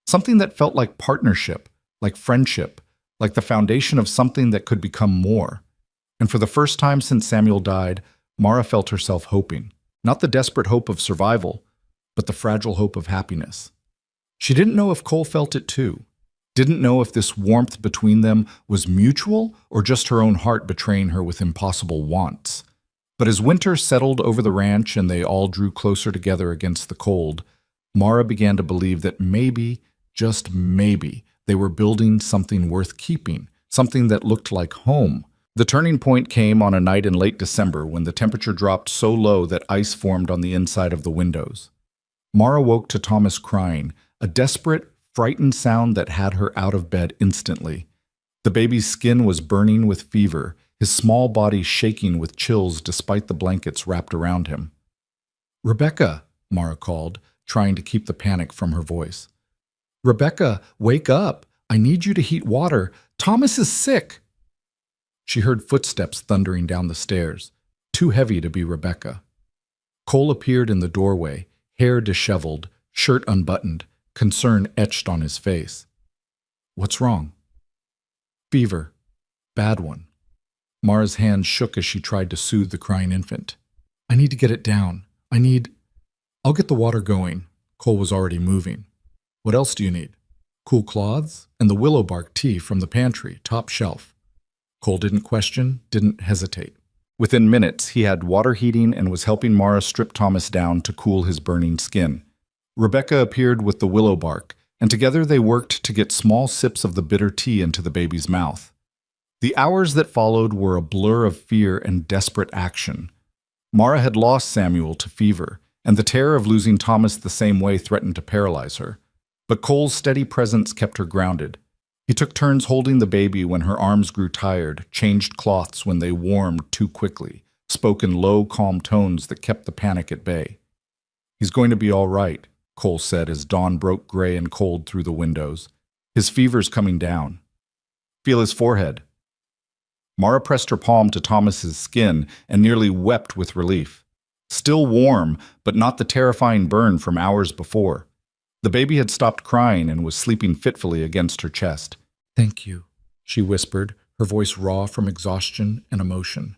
Something that felt like partnership, like friendship, like the foundation of something that could become more. And for the first time since Samuel died, Mara felt herself hoping. Not the desperate hope of survival, but the fragile hope of happiness. She didn't know if Cole felt it too. Didn't know if this warmth between them was mutual or just her own heart betraying her with impossible wants. But as winter settled over the ranch and they all drew closer together against the cold, Mara began to believe that maybe, just maybe, they were building something worth keeping, something that looked like home. The turning point came on a night in late December when the temperature dropped so low that ice formed on the inside of the windows. Mara woke to Thomas crying, a desperate, frightened sound that had her out of bed instantly. The baby's skin was burning with fever, his small body shaking with chills despite the blankets wrapped around him. "Rebecca," Mara called, trying to keep the panic from her voice. "Rebecca, wake up! I need you to heat water. Thomas is sick!" She heard footsteps thundering down the stairs, too heavy to be Rebecca. Cole appeared in the doorway, hair disheveled, shirt unbuttoned, concern etched on his face. "What's wrong?" "Fever. Bad one." Mara's hands shook as she tried to soothe the crying infant. "I need to get it down. I'll get the water going." Cole was already moving. "What else do you need?" "Cool cloths and the willow bark tea from the pantry, top shelf." Cole didn't question, didn't hesitate. Within minutes, he had water heating and was helping Mara strip Thomas down to cool his burning skin. Rebecca appeared with the willow bark, and together they worked to get small sips of the bitter tea into the baby's mouth. The hours that followed were a blur of fear and desperate action. Mara had lost Samuel to fever, and the terror of losing Thomas the same way threatened to paralyze her. But Cole's steady presence kept her grounded. He took turns holding the baby when her arms grew tired, changed cloths when they warmed too quickly, spoke in low, calm tones that kept the panic at bay. "He's going to be all right," Cole said as dawn broke gray and cold through the windows. "His fever's coming down. Feel his forehead." Mara pressed her palm to Thomas's skin and nearly wept with relief. Still warm, but not the terrifying burn from hours before. The baby had stopped crying and was sleeping fitfully against her chest. "Thank you," she whispered, her voice raw from exhaustion and emotion.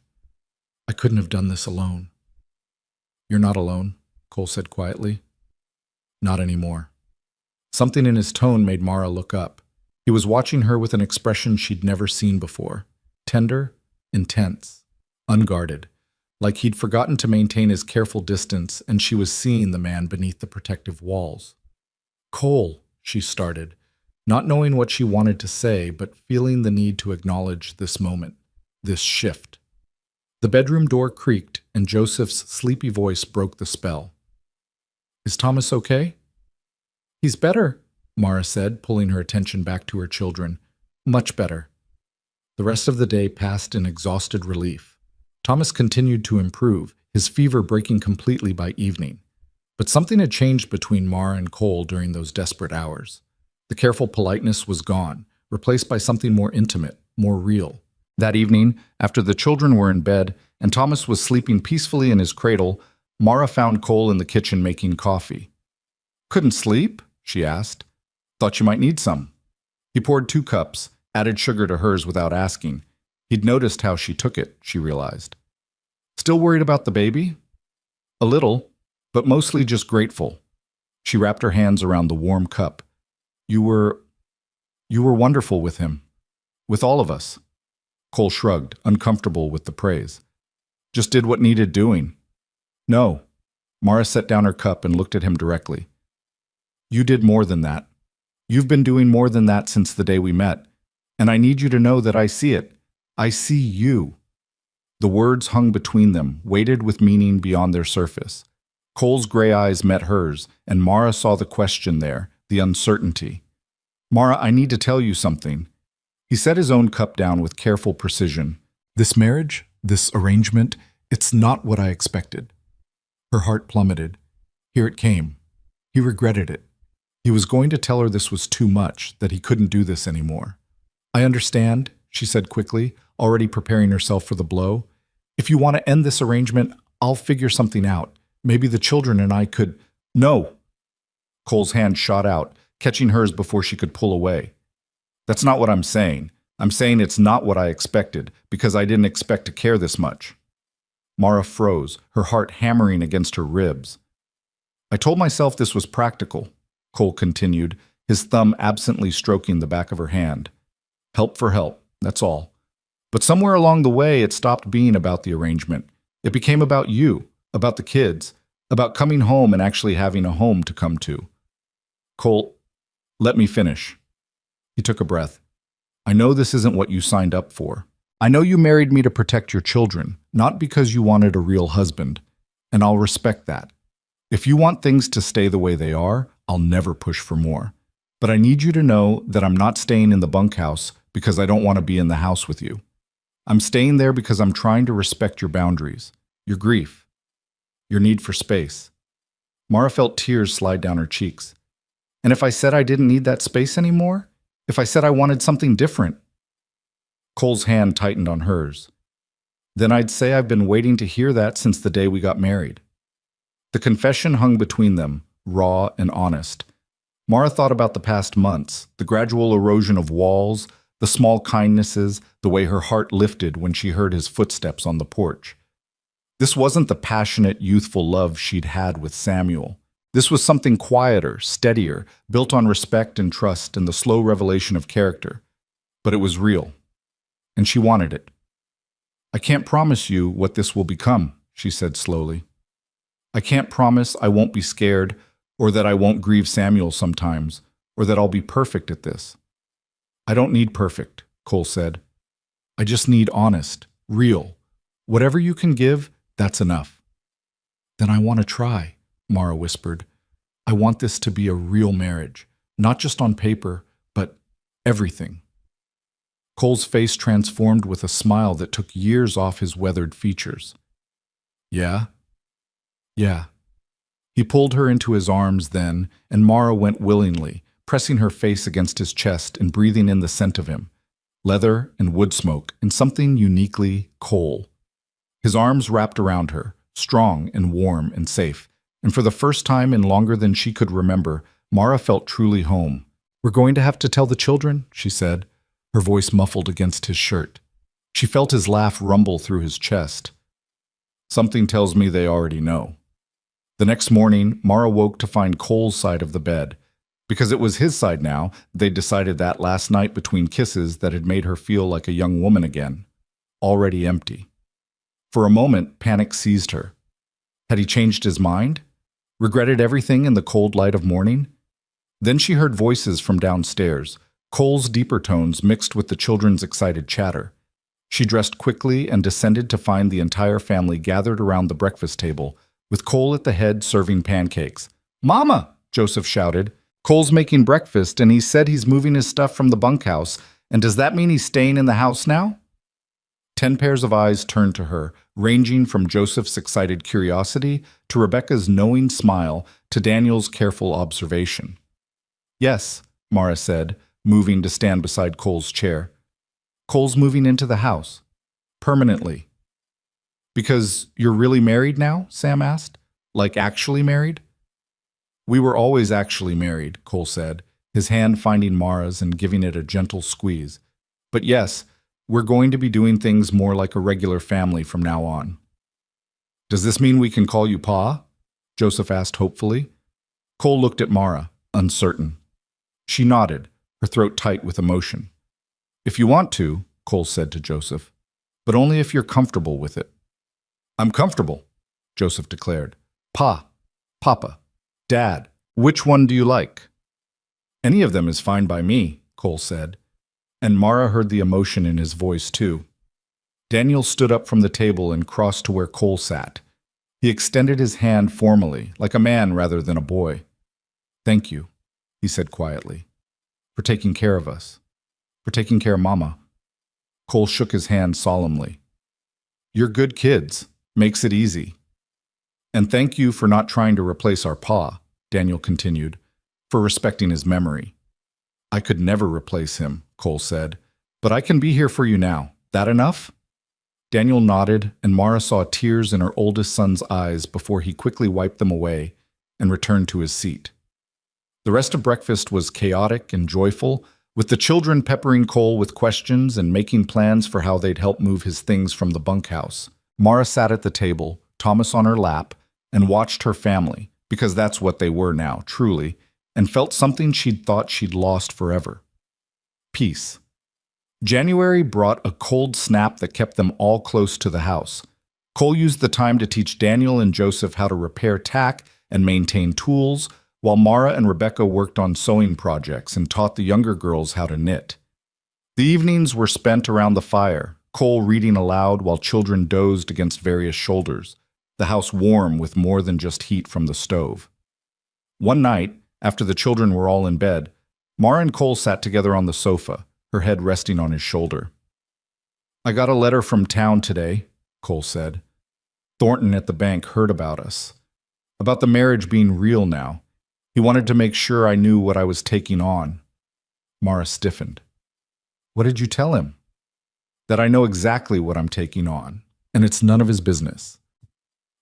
"I couldn't have done this alone." "You're not alone," Cole said quietly. "Not anymore." Something in his tone made Mara look up. He was watching her with an expression she'd never seen before. Tender, intense, unguarded, like he'd forgotten to maintain his careful distance and she was seeing the man beneath the protective walls. "Cole," she started, not knowing what she wanted to say, but feeling the need to acknowledge this moment, this shift. The bedroom door creaked and Joseph's sleepy voice broke the spell. "Is Thomas okay?" "He's better," Mara said, pulling her attention back to her children. "Much better." The rest of the day passed in exhausted relief. Thomas continued to improve, his fever breaking completely by evening. But something had changed between Mara and Cole during those desperate hours. The careful politeness was gone, replaced by something more intimate, more real. That evening, after the children were in bed and Thomas was sleeping peacefully in his cradle, Mara found Cole in the kitchen making coffee. Couldn't sleep? She asked. Thought you might need some. He poured 2 cups, added sugar to hers without asking. He'd noticed how she took it, she realized. Still worried about the baby? A little, but mostly just grateful. She wrapped her hands around the warm cup. You were wonderful with him. With all of us. Cole shrugged, uncomfortable with the praise. Just did what needed doing. No. Mara set down her cup and looked at him directly. You did more than that. You've been doing more than that since the day we met, and I need you to know that I see it. I see you. The words hung between them, weighted with meaning beyond their surface. Cole's gray eyes met hers, and Mara saw the question there, the uncertainty. Mara, I need to tell you something. He set his own cup down with careful precision. This marriage, this arrangement, it's not what I expected. Her heart plummeted. Here it came. He regretted it. He was going to tell her this was too much, that he couldn't do this anymore. I understand, she said quickly, already preparing herself for the blow. If you want to end this arrangement, I'll figure something out. Maybe the children and I could… No! Cole's hand shot out, catching hers before she could pull away. That's not what I'm saying. I'm saying it's not what I expected, because I didn't expect to care this much. Mara froze, her heart hammering against her ribs. I told myself this was practical, Cole continued, his thumb absently stroking the back of her hand. Help for help, that's all. But somewhere along the way, it stopped being about the arrangement. It became about you, about the kids, about coming home and actually having a home to come to. Cole, let me finish. He took a breath. I know this isn't what you signed up for. I know you married me to protect your children, not because you wanted a real husband, and I'll respect that. If you want things to stay the way they are, I'll never push for more. But I need you to know that I'm not staying in the bunkhouse because I don't want to be in the house with you. I'm staying there because I'm trying to respect your boundaries, your grief, your need for space. Mara felt tears slide down her cheeks. And if I said I didn't need that space anymore? If I said I wanted something different? Cole's hand tightened on hers. Then I'd say I've been waiting to hear that since the day we got married. The confession hung between them, raw and honest. Mara thought about the past months, the gradual erosion of walls, the small kindnesses, the way her heart lifted when she heard his footsteps on the porch. This wasn't the passionate, youthful love she'd had with Samuel. This was something quieter, steadier, built on respect and trust and the slow revelation of character. But it was real, and she wanted it. I can't promise you what this will become, she said slowly. I can't promise I won't be scared, or that I won't grieve Samuel sometimes, or that I'll be perfect at this. I don't need perfect, Cole said. I just need honest, real. Whatever you can give, that's enough. Then I want to try, Mara whispered. I want this to be a real marriage, not just on paper, but everything. Cole's face transformed with a smile that took years off his weathered features. Yeah? Yeah. He pulled her into his arms then, and Mara went willingly, pressing her face against his chest and breathing in the scent of him, leather and wood smoke, and something uniquely Cole. His arms wrapped around her, strong and warm and safe, and for the first time in longer than she could remember, Mara felt truly home. We're going to have to tell the children, she said, her voice muffled against his shirt. She felt his laugh rumble through his chest. Something tells me they already know. The next morning, Mara woke to find Cole's side of the bed. Because it was his side now, they'd decided that last night between kisses that had made her feel like a young woman again. Already empty. For a moment, panic seized her. Had he changed his mind? Regretted everything in the cold light of morning? Then she heard voices from downstairs, Cole's deeper tones mixed with the children's excited chatter. She dressed quickly and descended to find the entire family gathered around the breakfast table, with Cole at the head serving pancakes. Mama! Joseph shouted. Cole's making breakfast, and he said he's moving his stuff from the bunkhouse, and does that mean he's staying in the house now? 10 pairs of eyes turned to her, ranging from Joseph's excited curiosity to Rebecca's knowing smile to Daniel's careful observation. Yes, Mara said, moving to stand beside Cole's chair. Cole's moving into the house. Permanently. Because you're really married now? Sam asked. Like actually married? We were always actually married, Cole said, his hand finding Mara's and giving it a gentle squeeze. But yes, we're going to be doing things more like a regular family from now on. Does this mean we can call you Pa? Joseph asked hopefully. Cole looked at Mara, uncertain. She nodded, her throat tight with emotion. If you want to, Cole said to Joseph, but only if you're comfortable with it. I'm comfortable, Joseph declared. Pa, Papa, Dad, which one do you like? Any of them is fine by me, Cole said, and Mara heard the emotion in his voice too. Daniel stood up from the table and crossed to where Cole sat. He extended his hand formally, like a man rather than a boy. Thank you, he said quietly, for taking care of us, for taking care of Mama. Cole shook his hand solemnly. You're good kids. Makes it easy. And thank you for not trying to replace our Pa, Daniel continued, for respecting his memory. I could never replace him, Cole said, but I can be here for you now. That enough? Daniel nodded, and Mara saw tears in her oldest son's eyes before he quickly wiped them away and returned to his seat. The rest of breakfast was chaotic and joyful, with the children peppering Cole with questions and making plans for how they'd help move his things from the bunkhouse. Mara sat at the table, Thomas on her lap, and watched her family, because that's what they were now, truly, and felt something she'd thought she'd lost forever. Peace. January brought a cold snap that kept them all close to the house. Cole used the time to teach Daniel and Joseph how to repair tack and maintain tools, while Mara and Rebecca worked on sewing projects and taught the younger girls how to knit. The evenings were spent around the fire, Cole reading aloud while children dozed against various shoulders, the house warm with more than just heat from the stove. One night, after the children were all in bed, Mara and Cole sat together on the sofa, her head resting on his shoulder. I got a letter from town today, Cole said. Thornton at the bank heard about us. About the marriage being real now. He wanted to make sure I knew what I was taking on. Mara stiffened. What did you tell him? That I know exactly what I'm taking on, and it's none of his business.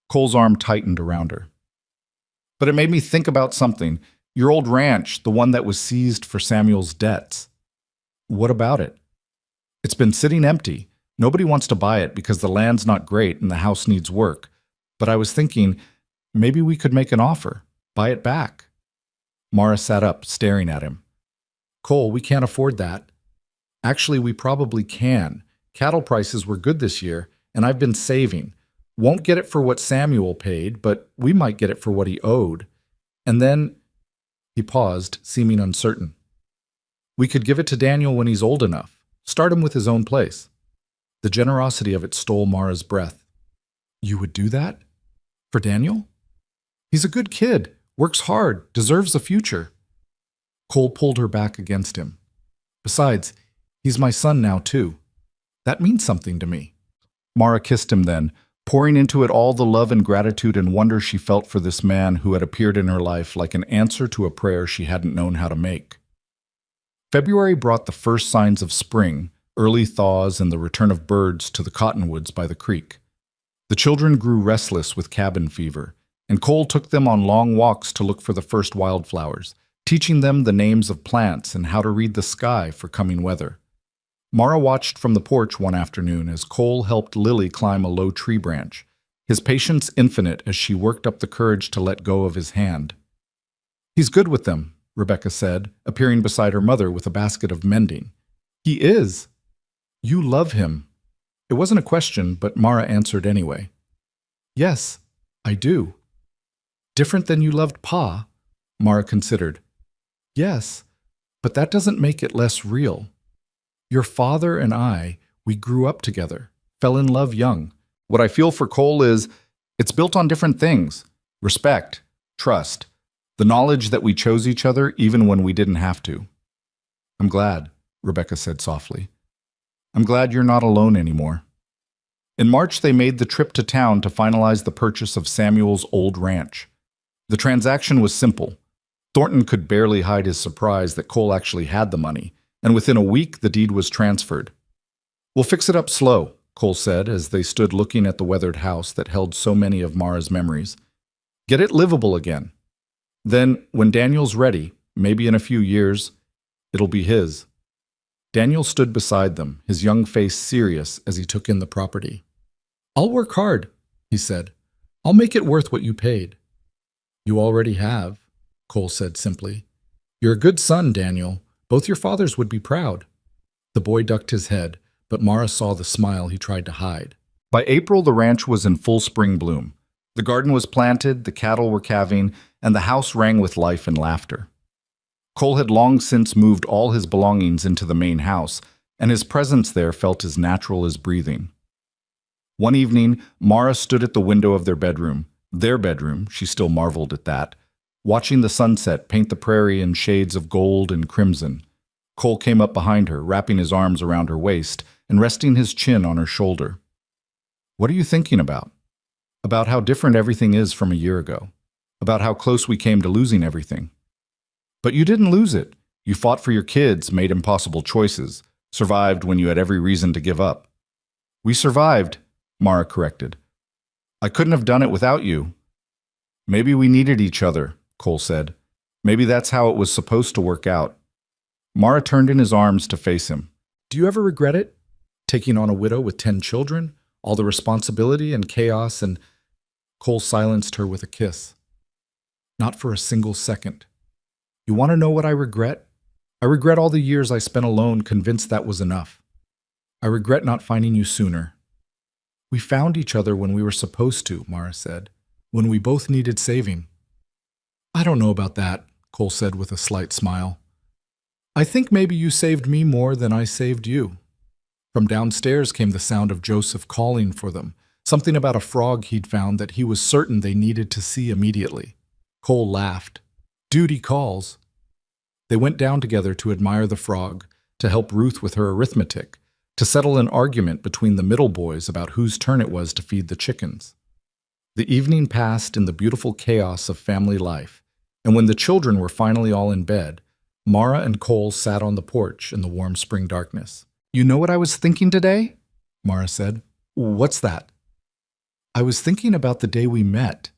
Cole's arm tightened around her. But it made me think about something. Your old ranch, the one that was seized for Samuel's debts. What about it? It's been sitting empty. Nobody wants to buy it because the land's not great and the house needs work. But I was thinking, maybe we could make an offer. Buy it back. Mara sat up, staring at him. Cole, we can't afford that. Actually, we probably can. Cattle prices were good this year, and I've been saving. Won't get it for what Samuel paid, but we might get it for what he owed. And then, he paused, seeming uncertain. We could give it to Daniel when he's old enough. Start him with his own place. The generosity of it stole Mara's breath. You would do that? For Daniel? He's a good kid, works hard, deserves a future. Cole pulled her back against him. Besides, he's my son now too. That means something to me. Mara kissed him then, pouring into it all the love and gratitude and wonder she felt for this man who had appeared in her life like an answer to a prayer she hadn't known how to make. February brought the first signs of spring, early thaws and the return of birds to the cottonwoods by the creek. The children grew restless with cabin fever, and Cole took them on long walks to look for the first wildflowers, teaching them the names of plants and how to read the sky for coming weather. Mara watched from the porch one afternoon as Cole helped Lily climb a low tree branch, his patience infinite as she worked up the courage to let go of his hand. He's good with them, Rebecca said, appearing beside her mother with a basket of mending. He is. You love him. It wasn't a question, but Mara answered anyway. Yes, I do. Different than you loved Pa? Mara considered. Yes, but that doesn't make it less real. Your father and I, we grew up together, fell in love young. What I feel for Cole is, it's built on different things. Respect, trust, the knowledge that we chose each other even when we didn't have to. I'm glad, Rebecca said softly. I'm glad you're not alone anymore. In March, they made the trip to town to finalize the purchase of Samuel's old ranch. The transaction was simple. Thornton could barely hide his surprise that Cole actually had the money, and within a week the deed was transferred. We'll fix it up slow, Cole said as they stood looking at the weathered house that held so many of Mara's memories. Get it livable again. Then, when Daniel's ready, maybe in a few years, it'll be his. Daniel stood beside them, his young face serious as he took in the property. "I'll work hard," he said. "I'll make it worth what you paid." "You already have," Cole said simply. "You're a good son, Daniel. Both your fathers would be proud." The boy ducked his head, but Mara saw the smile he tried to hide. By April, the ranch was in full spring bloom. The garden was planted, the cattle were calving, and the house rang with life and laughter. Cole had long since moved all his belongings into the main house, and his presence there felt as natural as breathing. One evening, Mara stood at the window of their bedroom, she still marveled at that, watching the sunset paint the prairie in shades of gold and crimson. Cole came up behind her, wrapping his arms around her waist and resting his chin on her shoulder. "What are you thinking about?" "About how different everything is from a year ago. About how close we came to losing everything." "But you didn't lose it. You fought for your kids, made impossible choices, survived when you had every reason to give up." "We survived," Mara corrected. "I couldn't have done it without you." "Maybe we needed each other," Cole said. "Maybe that's how it was supposed to work out." Mara turned in his arms to face him. "Do you ever regret it? Taking on a widow with 10 children? All the responsibility and chaos and—" Cole silenced her with a kiss. "Not for a single second. You want to know what I regret? I regret all the years I spent alone, convinced that was enough. I regret not finding you sooner." "We found each other when we were supposed to," Mara said, "when we both needed saving." "I don't know about that," Cole said with a slight smile. "I think maybe you saved me more than I saved you." From downstairs came the sound of Joseph calling for them, something about a frog he'd found that he was certain they needed to see immediately. Cole laughed. "Duty calls." They went down together to admire the frog, to help Ruth with her arithmetic, to settle an argument between the middle boys about whose turn it was to feed the chickens. The evening passed in the beautiful chaos of family life, and when the children were finally all in bed, Mara and Cole sat on the porch in the warm spring darkness. "You know what I was thinking today?" Mara said. "What's that?" "I was thinking about the day we met,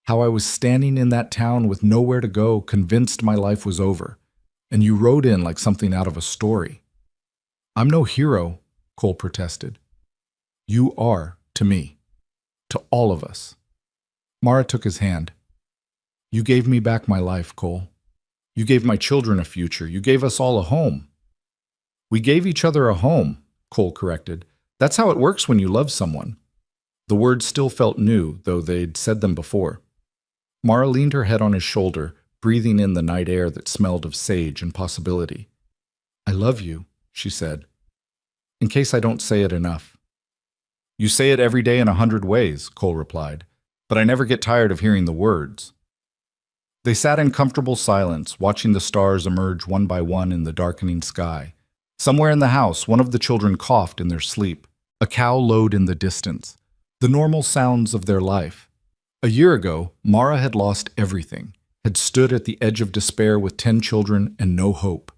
how I was standing in that town with nowhere to go, convinced my life was over, and you rode in like something out of a story." "I'm no hero," Cole protested. "You are, to me. To all of us." Mara took his hand. "You gave me back my life, Cole. You gave my children a future. You gave us all a home." "We gave each other a home," Cole corrected. "That's how it works when you love someone." The words still felt new, though they'd said them before. Mara leaned her head on his shoulder, breathing in the night air that smelled of sage and possibility. "I love you," she said. "In case I don't say it enough." "You say it every day in 100 ways," Cole replied, "but I never get tired of hearing the words." They sat in comfortable silence, watching the stars emerge one by one in the darkening sky. Somewhere in the house, one of the children coughed in their sleep. A cow lowed in the distance. The normal sounds of their life. A year ago, Mara had lost everything, had stood at the edge of despair with 10 children and no hope.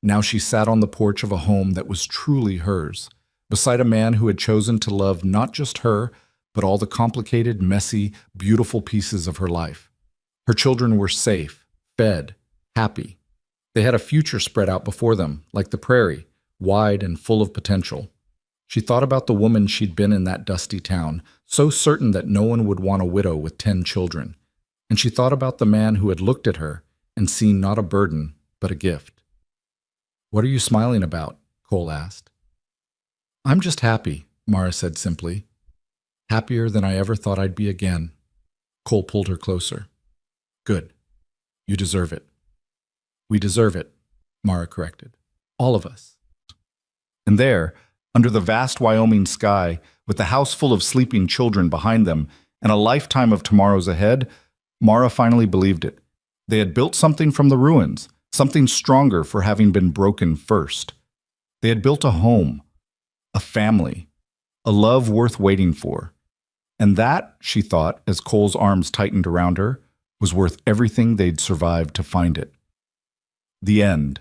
Now she sat on the porch of a home that was truly hers, beside a man who had chosen to love not just her, but all the complicated, messy, beautiful pieces of her life. Her children were safe, fed, happy. They had a future spread out before them, like the prairie, wide and full of potential. She thought about the woman she'd been in that dusty town, so certain that no one would want a widow with 10 children. And she thought about the man who had looked at her and seen not a burden, but a gift. "What are you smiling about?" Cole asked. "I'm just happy," Mara said simply. "Happier than I ever thought I'd be again." Cole pulled her closer. "Good. You deserve it." "We deserve it," Mara corrected. "All of us." And there, under the vast Wyoming sky, with the house full of sleeping children behind them and a lifetime of tomorrows ahead, Mara finally believed it. They had built something from the ruins, something stronger for having been broken first. They had built a home, a family, a love worth waiting for. And that, she thought, as Cole's arms tightened around her, was worth everything they'd survived to find it. The end.